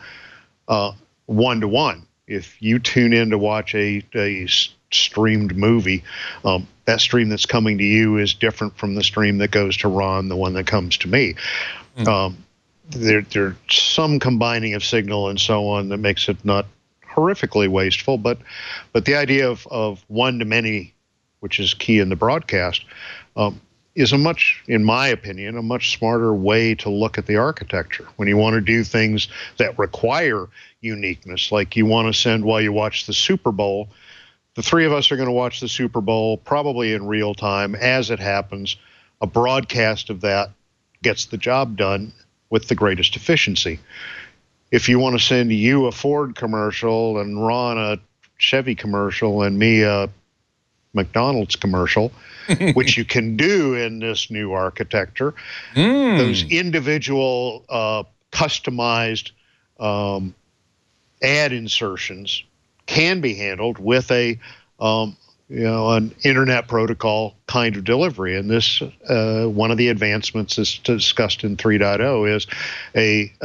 E: one-to-one. If you tune in to watch a streamed movie, that stream that's coming to you is different from the stream that goes to Ron, the one that comes to me. There's some combining of signal and so on that makes it not horrifically wasteful, but the idea of one-to-many, which is key in the broadcast, is in my opinion, a much smarter way to look at the architecture. When you want to do things that require uniqueness, like you want to send while you watch the Super Bowl, the three of us are going to watch the Super Bowl probably in real time as it happens. A broadcast of that gets the job done with the greatest efficiency. If you want to send you a Ford commercial and Ron a Chevy commercial and me a McDonald's commercial, which you can do in this new architecture, those individual customized ad insertions can be handled with an internet protocol kind of delivery. And this, one of the advancements is discussed in 3.0 is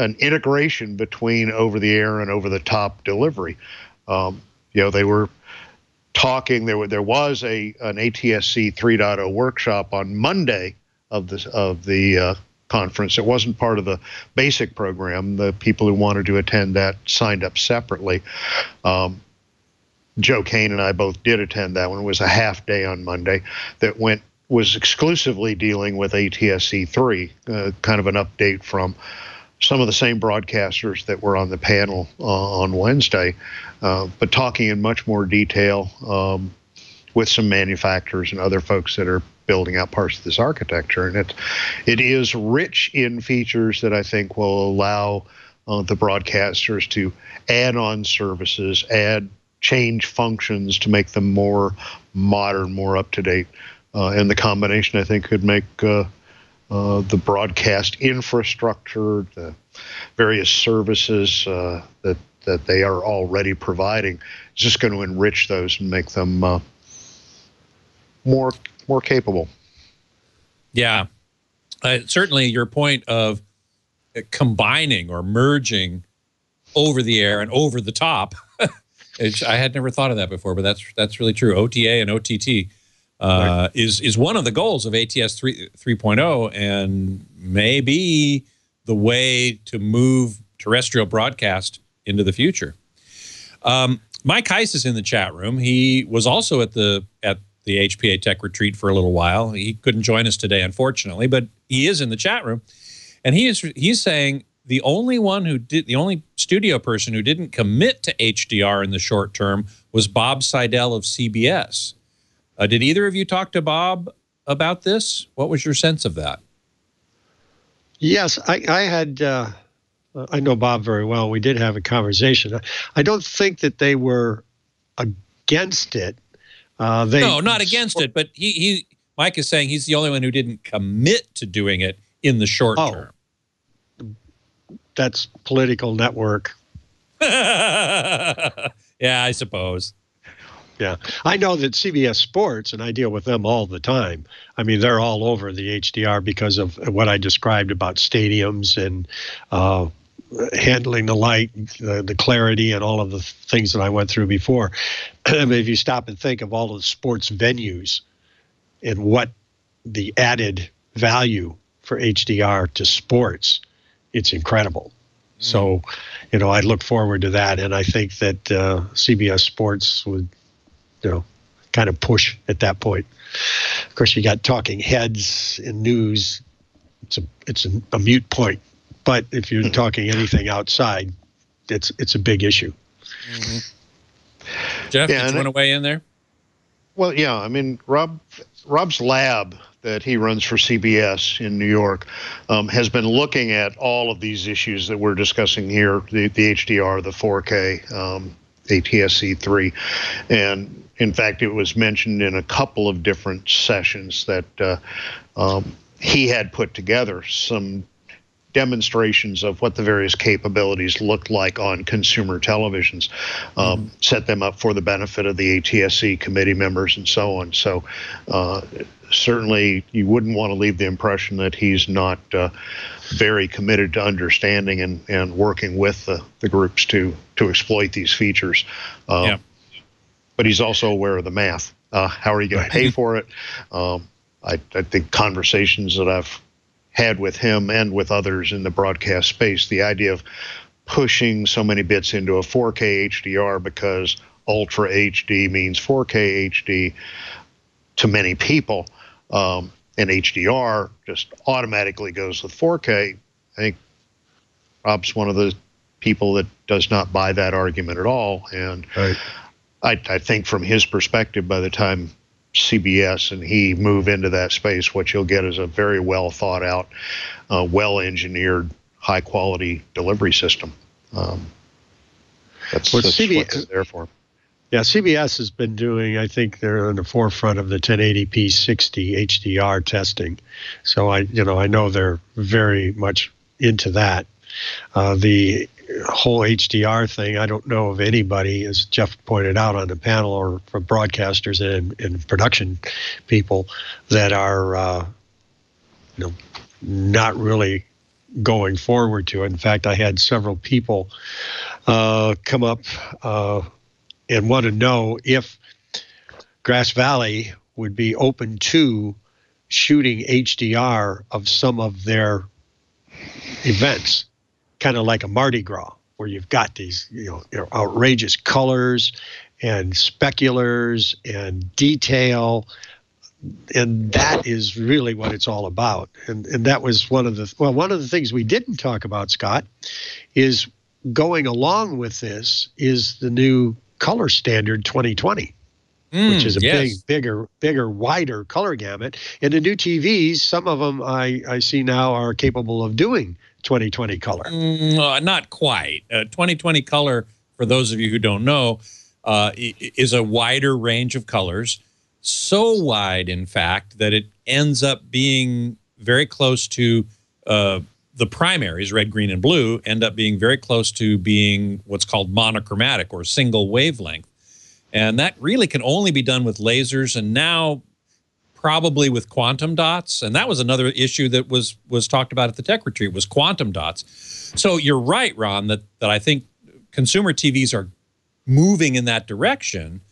E: an integration between over-the-air and over-the-top delivery. They were talking, there was an ATSC 3.0 workshop on Monday of the conference. It wasn't part of the basic program. The people who wanted to attend that signed up separately. Joe Kane and I both did attend that one. It was a half day on Monday that was exclusively dealing with ATSC 3, kind of an update from some of the same broadcasters that were on the panel on Wednesday, but talking in much more detail with some manufacturers and other folks that are building out parts of this architecture. And it is rich in features that I think will allow the broadcasters to add on services, change functions to make them more modern, more up-to-date. And the combination, I think, could make the broadcast infrastructure, the various services that they are already providing, is just going to enrich those and make them more capable. Yeah.
A: Certainly your point of combining or merging over the air and over the top, I had never thought of that before, but that's really true. OTA and OTT right. is one of the goals of ATS 3.0 and maybe the way to move terrestrial broadcast into the future. Mike Heiss is in the chat room. He was also at the HPA Tech Retreat for a little while. He couldn't join us today, unfortunately, but he is in the chat room, and he's saying the only studio person who didn't commit to HDR in the short term was Bob Seidel of CBS. Did either of you talk to Bob about this? What was your sense of that?
F: Yes, I had. I know Bob very well. We did have a conversation. I don't think that they were against it.
A: No, not against it, but Mike is saying he's the only one who didn't commit to doing it in the short term.
F: That's political network.
A: Yeah, I suppose.
F: Yeah, I know that CBS Sports, and I deal with them all the time. I mean, they're all over the HDR because of what I described about stadiums and handling the light, the clarity, and all of the things that I went through before. I mean, if you stop and think of all of the sports venues and what the added value for HDR to sports, it's incredible. So, I look forward to that, and I think that CBS Sports would, kind of push at that point. Of course, you got talking heads in news. It's a moot point. But if you're talking anything outside, it's a big issue.
A: Geoff, did you want to weigh in there?
E: Well, yeah. I mean, Rob's lab that he runs for CBS in New York has been looking at all of these issues that we're discussing here, the HDR, the 4K, ATSC 3. And in fact, it was mentioned in a couple of different sessions that he had put together some demonstrations of what the various capabilities looked like on consumer televisions, set them up for the benefit of the ATSC committee members and so on. So certainly you wouldn't want to leave the impression that he's not very committed to understanding and working with the groups to exploit these features. But he's also aware of the math. How are you going to pay for it? I think conversations that I've had with him and with others in the broadcast space, the idea of pushing so many bits into a 4K HDR because Ultra HD means 4K HD to many people, and HDR just automatically goes with 4K. I think Rob's one of the people that does not buy that argument at all. And I think from his perspective, by the time CBS and he move into that space, what you'll get is a very well thought out, well engineered, high quality delivery system. That's what it's there for.
F: Yeah, CBS has been doing, I think they're on the forefront of the 1080p 60 HDR testing. So I know they're very much into that. The whole HDR thing, I don't know of anybody, as Geoff pointed out on the panel, or from broadcasters and production people that are, not really going forward to it. In fact, I had several people come up and want to know if Grass Valley would be open to shooting HDR of some of their events, kind of like a Mardi Gras, where you've got these outrageous colors and speculars and detail, and that is really what it's all about. And that was one of the things we didn't talk about, Scott, is going along with this is the new color standard 2020, which is a bigger, wider color gamut. And the new TVs, some of them I see now are capable of doing 2020 color.
A: Not quite. 2020 color, for those of you who don't know, is a wider range of colors. So wide, in fact, that it ends up being very close to the primaries, red, green, and blue, end up being very close to being what's called monochromatic or single wavelength. And that really can only be done with lasers, and now probably with quantum dots. And that was another issue that was talked about at the tech retreat, was quantum dots. So you're right, Ron, that I think consumer TVs are moving in that direction,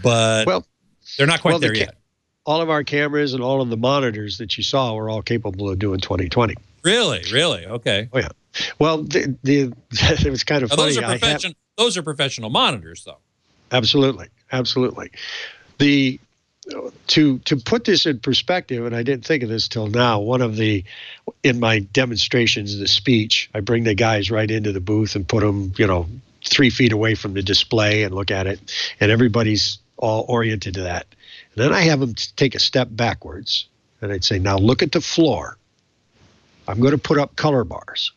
A: but they're not quite there yet.
F: All of our cameras and all of the monitors that you saw were all capable of doing 2020.
A: Really? Okay.
F: Oh, yeah. Well, it was kind of funny.
A: Those are professional monitors, though.
F: Absolutely. To put this in perspective, and I didn't think of this till now, in my demonstrations, the speech, I bring the guys right into the booth and put them, 3 feet away from the display and look at it, and everybody's all oriented to that. And then I have them take a step backwards, and I'd say, now look at the floor. I'm going to put up color bars.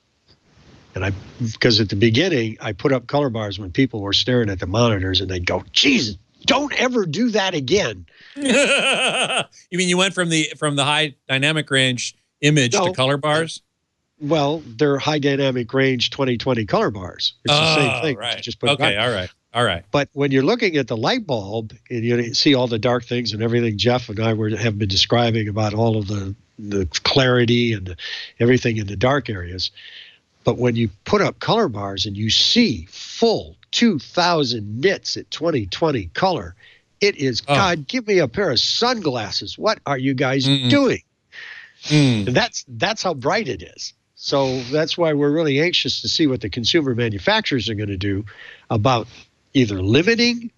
F: Because at the beginning, I put up color bars when people were staring at the monitors, and they'd go, "Jesus, don't ever do that again."
A: You mean you went from the high dynamic range image to color bars?
F: Well, they're high dynamic range 2020 color bars. It's the same thing.
A: Right.
F: You just put
A: okay, all right.
F: But when you're looking at the light bulb and you see all the dark things and everything Geoff and I have been describing about all of the clarity and everything in the dark areas. But when you put up color bars and you see full 2,000 nits at 2020 color, it is, God, give me a pair of sunglasses. What are you guys doing? And that's how bright it is. So that's why we're really anxious to see what the consumer manufacturers are going to do about either limiting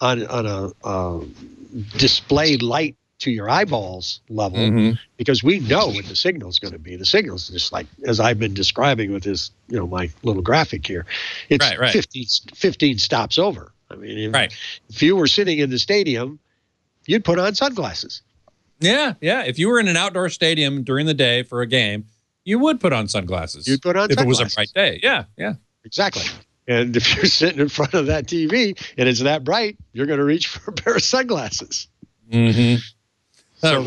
F: on a display light to your eyeballs level, because we know what the signal is going to be. The signal is just like, as I've been describing with this, my little graphic here, it's 15 stops over. I mean, if you were sitting in the stadium, you'd put on sunglasses.
A: Yeah. If you were in an outdoor stadium during the day for a game, you would put on sunglasses.
F: You'd put on
A: if
F: sunglasses.
A: It was a bright day. Yeah.
F: Exactly. And if you're sitting in front of that TV and it's that bright, you're going to reach for a pair of sunglasses. So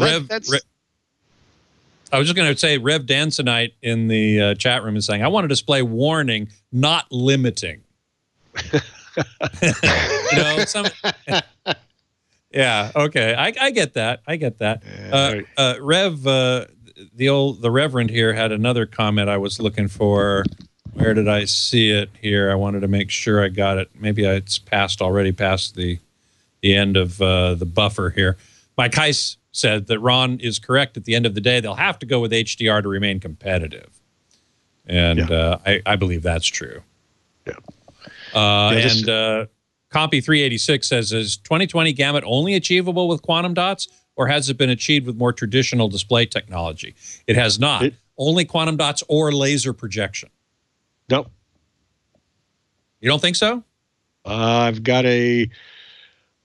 A: I was just going to say, Rev Dansonite in the chat room is saying, I want to display warning, not limiting. Yeah, okay. I get that. Rev, the Reverend here had another comment I was looking for. Where did I see it here? I wanted to make sure I got it. Maybe it's already past the end of the buffer here. Mike Heiss said that Ron is correct. At the end of the day, they'll have to go with HDR to remain competitive. And I believe that's true.
F: Yeah.
A: Compy 386 says, is 2020 gamut only achievable with quantum dots, or has it been achieved with more traditional display technology? It has not. Only quantum dots or laser projection.
F: Nope.
A: You don't think so?
F: I've got a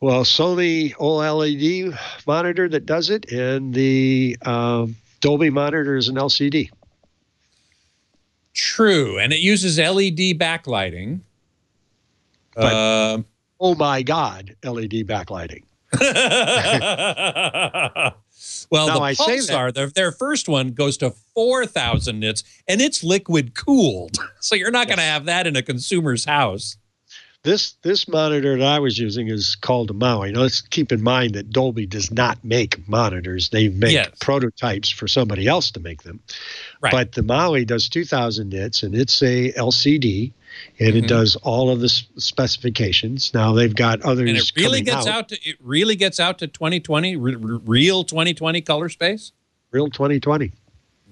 F: Sony OLED monitor that does it, and the Dolby monitor is an LCD.
A: True, and it uses LED backlighting.
F: But, oh my God, LED backlighting.
A: Well, the Pulsar, their first one goes to 4,000 nits, and it's liquid cooled. So you're not going to have that in a consumer's house.
F: This monitor that I was using is called a Maui. Now, let's keep in mind that Dolby does not make monitors. They make prototypes for somebody else to make them. Right. But the Maui does 2,000 nits, and it's a LCD, and it does all of the specifications. Now they've got others. And it really
A: gets out to 2020, real 2020 color space.
F: Real 2020.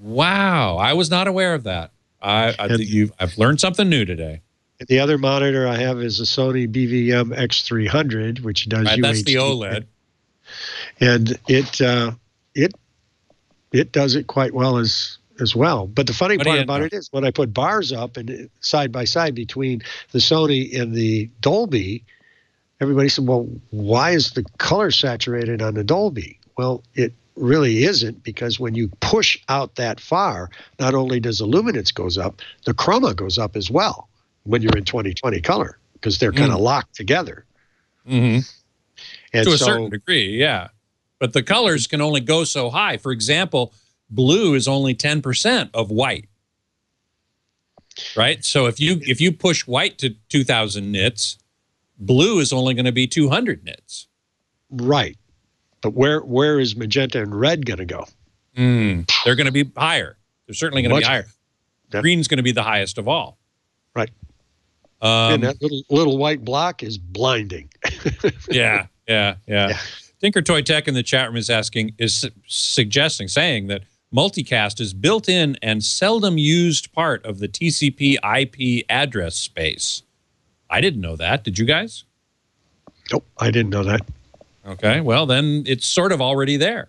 A: Wow, I was not aware of that. I've learned something new today.
F: The other monitor I have is a Sony BVM X300, which does UHD.
A: That's the OLED,
F: and it does it quite well as well. But the funny part about it is when I put bars up and side by side between the Sony and the Dolby, everybody said, "Well, why is the color saturated on the Dolby?" Well, it really isn't, because when you push out that far, not only does the luminance goes up, the chroma goes up as well when you're in 2020 color, because they're kind of locked together.
A: And to a certain degree, yeah. But the colors can only go so high. For example, blue is only 10% of white, right? So if you push white to 2,000 nits, blue is only going to be 200 nits.
F: Right. But where is magenta and red going to go?
A: They're going to be higher. They're certainly going to be higher. Green's going to be the highest of all.
F: Right. And that little white block is blinding. Yeah.
A: Tinker Toy Tech in the chat room is saying that multicast is built-in and seldom used part of the TCP IP address space. I didn't know that. Did you guys?
F: Nope, I didn't know that.
A: Okay, well, then it's sort of already there.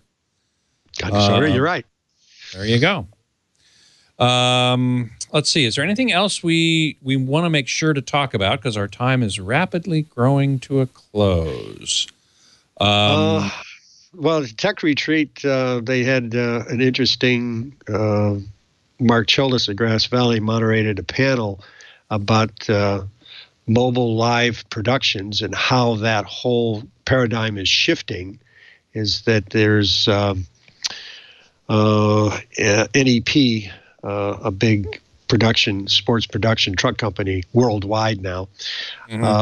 F: You're right.
A: There you go. Let's see. Is there anything else we want to make sure to talk about, because our time is rapidly growing to a close?
F: Well, Tech Retreat, they had an interesting, Mark Cholis at Grass Valley moderated a panel about mobile live productions and how that whole paradigm is shifting. Is that there's NEP, a big sports production truck company worldwide now.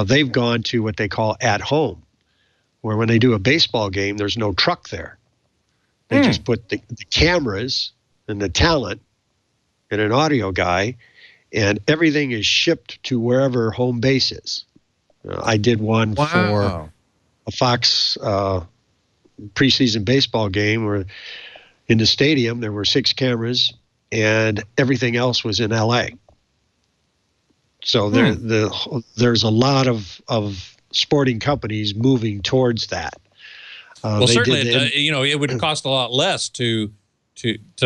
F: They've gone to what they call at home, where when they do a baseball game, there's no truck there. They just put the cameras and the talent and an audio guy, and everything is shipped to wherever home base is. I did one for a Fox preseason baseball game where in the stadium there were 6 cameras and everything else was in LA. So there's a lot of sporting companies moving towards that.
A: Well, certainly, it would cost a lot less to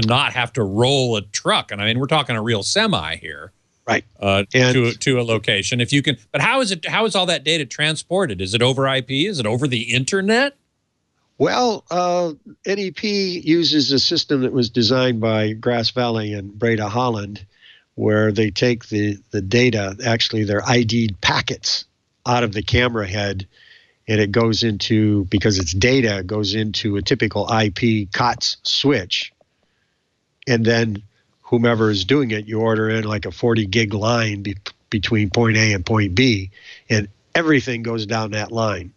A: not have to roll a truck, and I mean we're talking a real semi here,
F: right?
A: To a location. If you can, but how is all that data transported? Is it over IP? Is it over the internet?
F: Well, NEP uses a system that was designed by Grass Valley and Breda Holland, where they take the data, actually their ID'd packets, out of the camera head, and it goes into, because it's data, goes into a typical IP COTS switch, and then whomever is doing it, you order in like a 40 gig line between point A and point B, and everything goes down that line.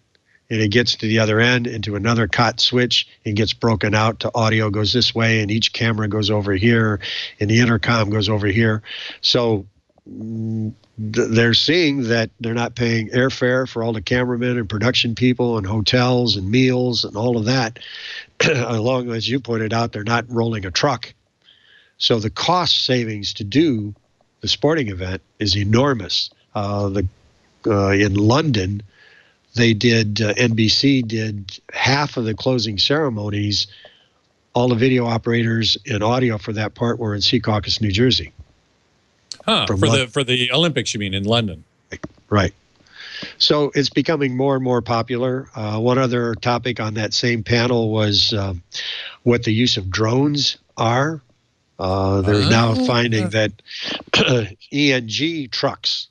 F: And it gets to the other end into another COT switch and gets broken out to audio goes this way, and each camera goes over here, and the intercom goes over here. So they're seeing that they're not paying airfare for all the cameramen and production people and hotels and meals and all of that. Along, as you pointed out, they're not rolling a truck. So the cost savings to do the sporting event is enormous. In London, they did, NBC did half of the closing ceremonies. All the video operators and audio for that part were in Secaucus, New Jersey.
A: For the Olympics, you mean, in London?
F: Right. So it's becoming more and more popular. One other topic on that same panel was what the use of drones are. They're now finding that ENG trucks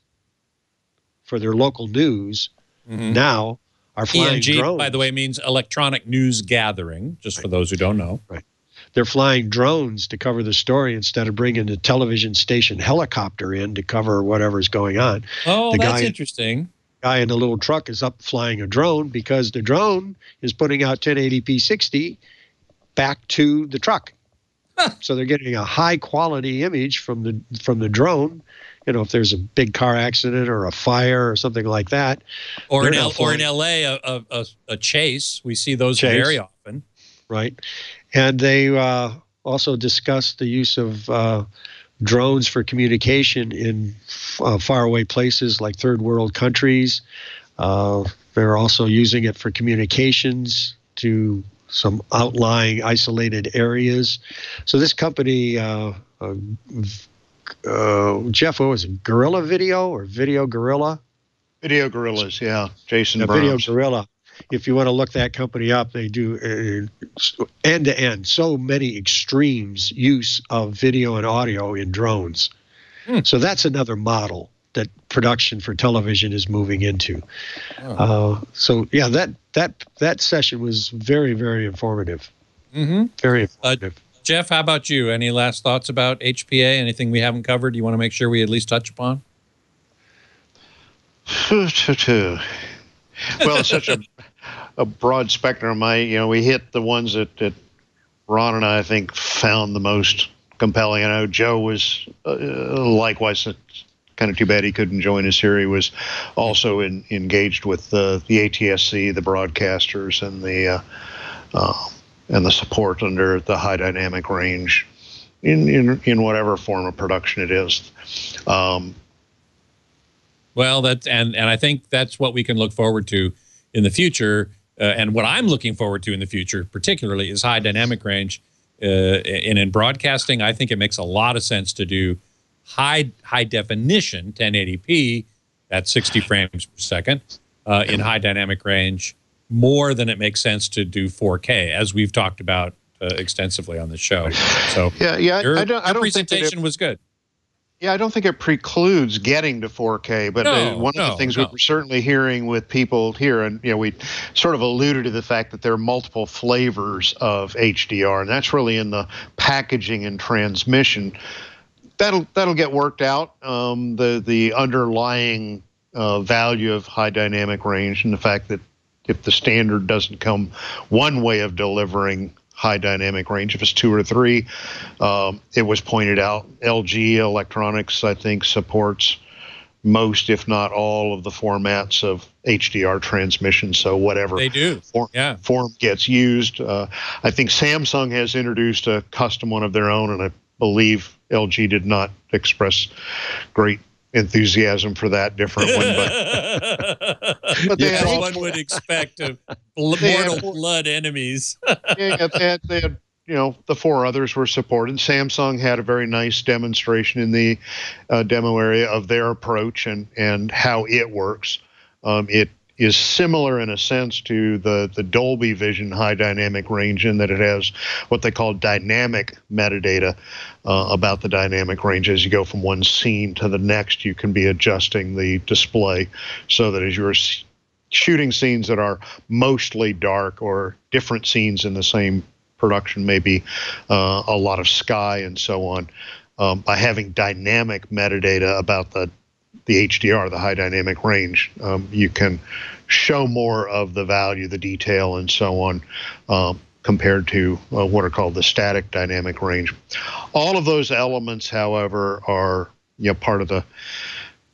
F: for their local news now are flying drones.
A: By the way, means electronic news gathering, just for those who don't know.
F: Right. They're flying drones to cover the story instead of bringing the television station helicopter in to cover whatever's going on.
A: Oh, that's interesting.
F: The guy in the little truck is up flying a drone because the drone is putting out 1080p 60 back to the truck. So they're getting a high quality image from the drone. You know, if there's a big car accident or a fire or something like that.
A: Or in LA, a chase. We see those very often.
F: Right. And they also discussed the use of drones for communication in faraway places like third world countries. They're also using it for communications to some outlying isolated areas. So this company, Geoff, what was it, Gorilla Video or Video Gorilla?
E: Video Gorillas, yeah. Jason Browns.
F: Video Gorilla. If you want to look that company up, they do end-to-end, so many extremes use of video and audio in drones. So that's another model that production for television is moving into. So yeah, that session was very, very informative. Very informative.
A: Geoff, how about you? Any last thoughts about HPA? Anything we haven't covered you want to make sure we at least touch upon?
E: Well, it's such a broad spectrum. We hit the ones that Ron and I think found the most compelling. I know Joe was likewise. It's kind of too bad he couldn't join us here. He was also engaged with the ATSC, the broadcasters, and the the support under the high dynamic range in whatever form of production it is.
A: Well, that's and I think that's what we can look forward to in the future. And what I'm looking forward to in the future, particularly, is high dynamic range. And in broadcasting, I think it makes a lot of sense to do high definition 1080p at 60 frames per second in high dynamic range, more than it makes sense to do 4K, as we've talked about extensively on the show. So your presentation was good.
E: Yeah, I don't think it precludes getting to 4K, but one of the things we were certainly hearing with people here, and we sort of alluded to the fact that there are multiple flavors of HDR, and that's really in the packaging and transmission. That'll get worked out. The underlying value of high dynamic range, and the fact that if the standard doesn't come one way of delivering high dynamic range, if it's 2 or 3, it was pointed out LG Electronics, I think, supports most, if not all, of the formats of HDR transmission. So whatever
A: they do,
E: form gets used. I think Samsung has introduced a custom one of their own, and I believe LG did not express great enthusiasm for that different one, but
A: they had, one would expect of mortal blood enemies.
E: they had the 4 others were supported. Samsung had a very nice demonstration in the demo area of their approach and how it works. It is similar in a sense to the Dolby Vision high dynamic range, in that it has what they call dynamic metadata about the dynamic range. As you go from one scene to the next, you can be adjusting the display so that as you're shooting scenes that are mostly dark, or different scenes in the same production, maybe a lot of sky and so on, by having dynamic metadata about the HDR, the high dynamic range, you can show more of the value, the detail, and so on, compared to what are called the static dynamic range. All of those elements, however, are part of the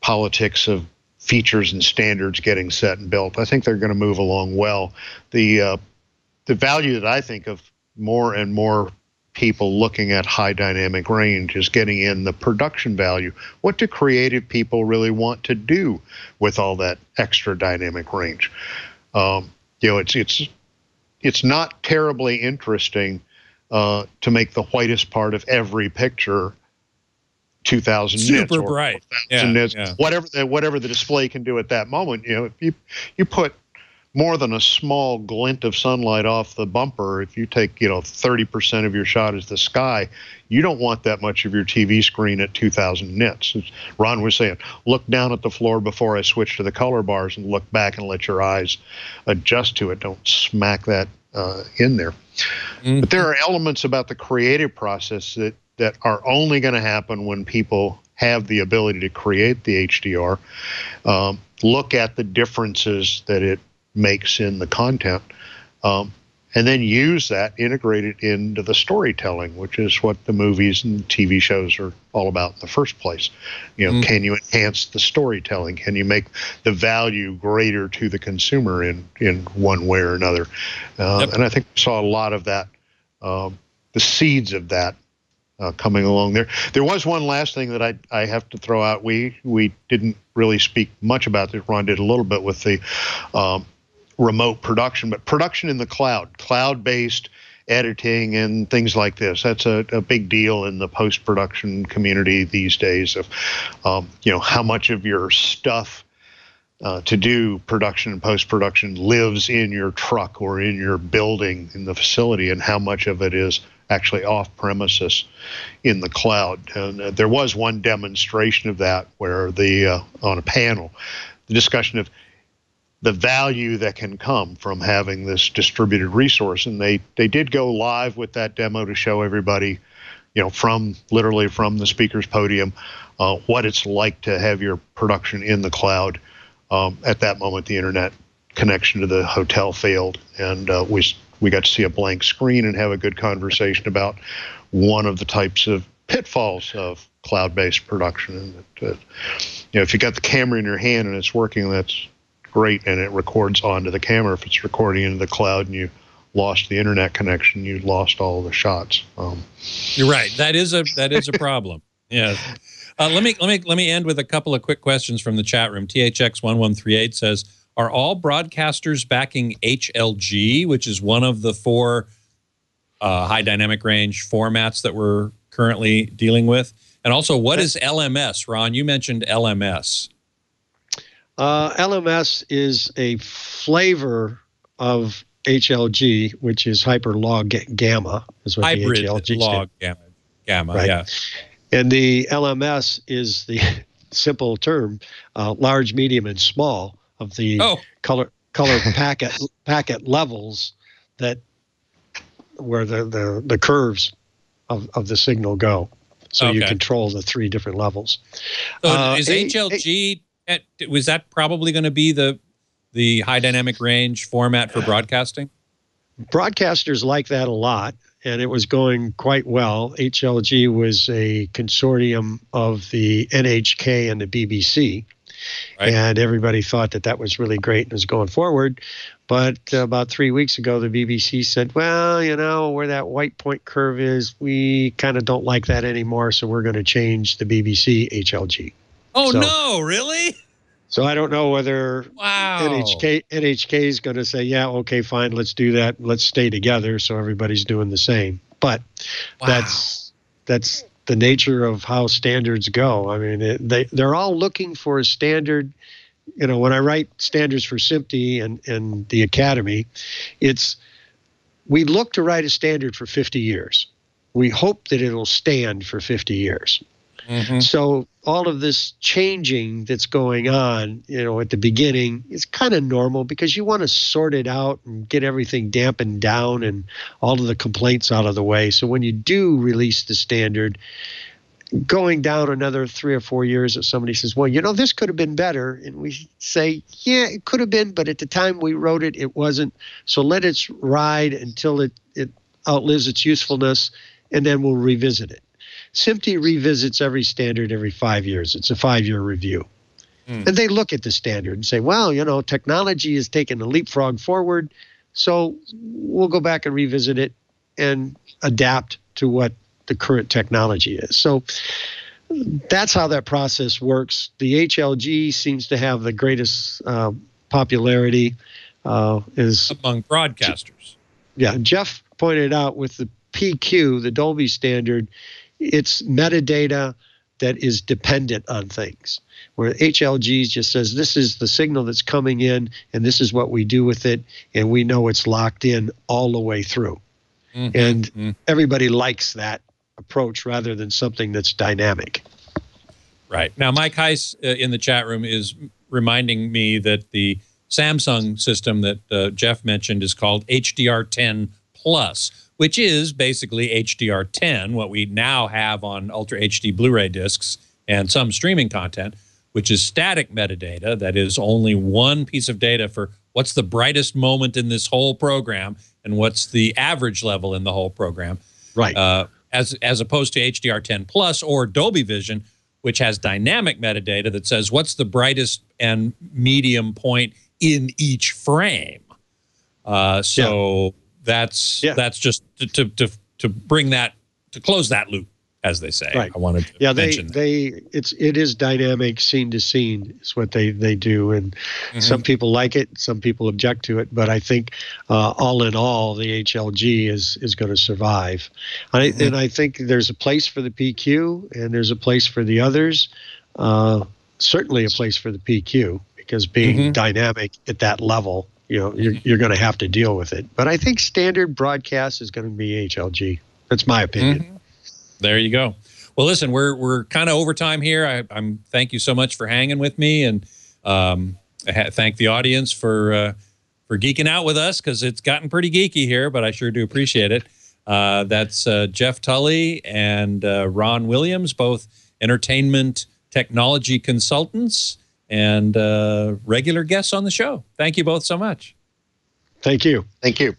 E: politics of features and standards getting set and built. I think they're going to move along well. The value that I think of more and more people looking at high dynamic range is getting in the production value. What do creative people really want to do with all that extra dynamic range? It's not terribly interesting to make the whitest part of every picture 2,000 nits,
A: super bright,
E: 1,000 nits, whatever the display can do at that moment. If you put more than a small glint of sunlight off the bumper, if you take 30% of your shot is the sky, you don't want that much of your TV screen at 2,000 nits. As Ron was saying, look down at the floor before I switch to the color bars, and look back and let your eyes adjust to it. Don't smack that in there. But there are elements about the creative process that are only going to happen when people have the ability to create the HDR, look at the differences that it makes in the content, and then use that, integrate it into the storytelling, which is what the movies and TV shows are all about in the first place. Can you enhance the storytelling? Can you make the value greater to the consumer in one way or another? And I think we saw a lot of that, the seeds of that coming along there. There was one last thing that I have to throw out. We didn't really speak much about this. Ron did a little bit with the remote production, but production in the cloud-based editing and things like this. That's a big deal in the post-production community these days, of how much of your stuff to do production and post-production lives in your truck or in your building in the facility, and how much of it is actually off premises in the cloud. And there was one demonstration of that where on a panel, the discussion of the value that can come from having this distributed resource. And they did go live with that demo to show everybody, literally from the speaker's podium, what it's like to have your production in the cloud. At that moment, the internet connection to the hotel failed, and we got to see a blank screen and have a good conversation about one of the types of pitfalls of cloud-based production. And if you got the camera in your hand and it's working, that's great, and it records onto the camera. If it's recording into the cloud and you lost the internet connection, you lost all the shots.
A: You're right. That is a problem. Yeah. Let me end with a couple of quick questions from the chat room. THX1138 says, are all broadcasters backing HLG, which is one of the 4 high dynamic range formats that we're currently dealing with? And also, what is LMS? Ron, you mentioned LMS.
F: LMS is a flavor of HLG, which is hyper log gamma, is what
A: Hybrid
F: the HLG
A: log gamma,
F: right.
A: Yeah.
F: And the LMS is the simple term, large, medium, and small of the color packet levels that where the curves of the signal go. So you control the 3 different levels.
A: So is HLG? Was that probably going to be the high dynamic range format for broadcasting?
F: Broadcasters like that a lot, and it was going quite well. HLG was a consortium of the NHK and the BBC, right. And everybody thought that was really great and was going forward. But about 3 weeks ago, the BBC said, well, you know, where that white point curve is, we kind of don't like that anymore, so we're going to change the BBC HLG.
A: Oh, no, really?
F: So I don't know whether NHK is going to say, yeah, okay, fine, let's do that. Let's stay together so everybody's doing the same. But that's the nature of how standards go. I mean, they're all looking for a standard. You know, when I write standards for SMPTE and the Academy, we look to write a standard for 50 years. We hope that it'll stand for 50 years. Mm-hmm. So all of this changing that's going on, you know, at the beginning is kind of normal because you want to sort it out and get everything dampened down and all of the complaints out of the way. So when you do release the standard, going down another 3 or 4 years, if somebody says, well, you know, this could have been better. And we say, yeah, it could have been, but at the time we wrote it, it wasn't. So let it ride until it outlives its usefulness, and then we'll revisit it. SMPTE revisits every standard every 5 years. It's a 5-year review. And they look at the standard and say, well, you know, technology has taken a leapfrog forward, so we'll go back and revisit it and adapt to what the current technology is. So that's how that process works. The HLG seems to have the greatest popularity is
A: among broadcasters.
F: Yeah, Geoff pointed out with the PQ, the Dolby standard, it's metadata that is dependent on things, where HLG just says this is the signal that's coming in and this is what we do with it, and we know it's locked in all the way through. And everybody likes that approach rather than something that's dynamic.
A: Right. Now, Mike Heiss in the chat room is reminding me that the Samsung system that Geoff mentioned is called HDR10 Plus, which is basically HDR10, what we now have on Ultra HD Blu-ray discs and some streaming content, which is static metadata. That is only one piece of data for what's the brightest moment in this whole program and what's the average level in the whole program.
F: Right.
A: As opposed to HDR10 Plus or Dolby Vision, which has dynamic metadata that says what's the brightest and medium point in each frame. That's just to bring that, to close that loop, as they say.
F: Right.
A: I wanted to mention that.
F: It is dynamic scene to scene is what they do, and some people like it, some people object to it, but I think all in all the HLG is going to survive. And I think there's a place for the PQ and there's a place for the others. Certainly a place for the PQ, because being dynamic at that level, you know, you're going to have to deal with it. But I think standard broadcast is going to be HLG. That's my opinion.
A: There you go. Well, listen, we're kind of over time here. I'm thank you so much for hanging with me, and thank the audience for geeking out with us, because it's gotten pretty geeky here, but I sure do appreciate it. That's Geoff Tully and Ron Williams, both entertainment technology consultants and regular guests on the show. Thank you both so much.
F: Thank you.
E: Thank you.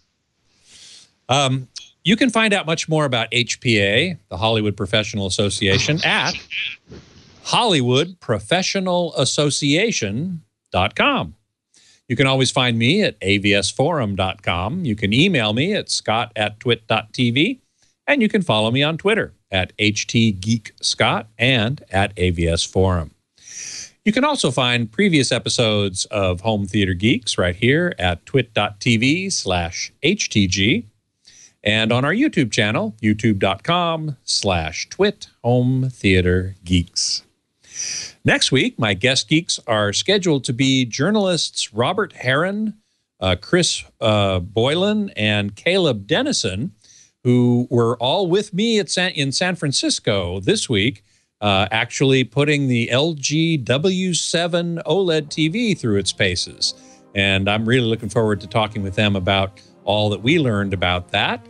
A: You can find out much more about HPA, the Hollywood Professional Association, at HollywoodProfessionalassociation.com. You can always find me at avsforum.com. You can email me at scott@twit.tv. And you can follow me on Twitter at htgeekscott and at avsforum. You can also find previous episodes of Home Theater Geeks right here at twit.tv/htg and on our YouTube channel, youtube.com/twit Home Theater Geeks. Next week, my guest geeks are scheduled to be journalists Robert Heron, Chris Boylan, and Caleb Dennison, who were all with me in San Francisco this week, actually putting the LG W7 OLED TV through its paces. And I'm really looking forward to talking with them about all that we learned about that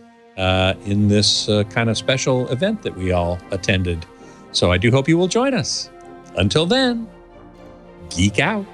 A: in this kind of special event that we all attended. So I do hope you will join us. Until then, geek out.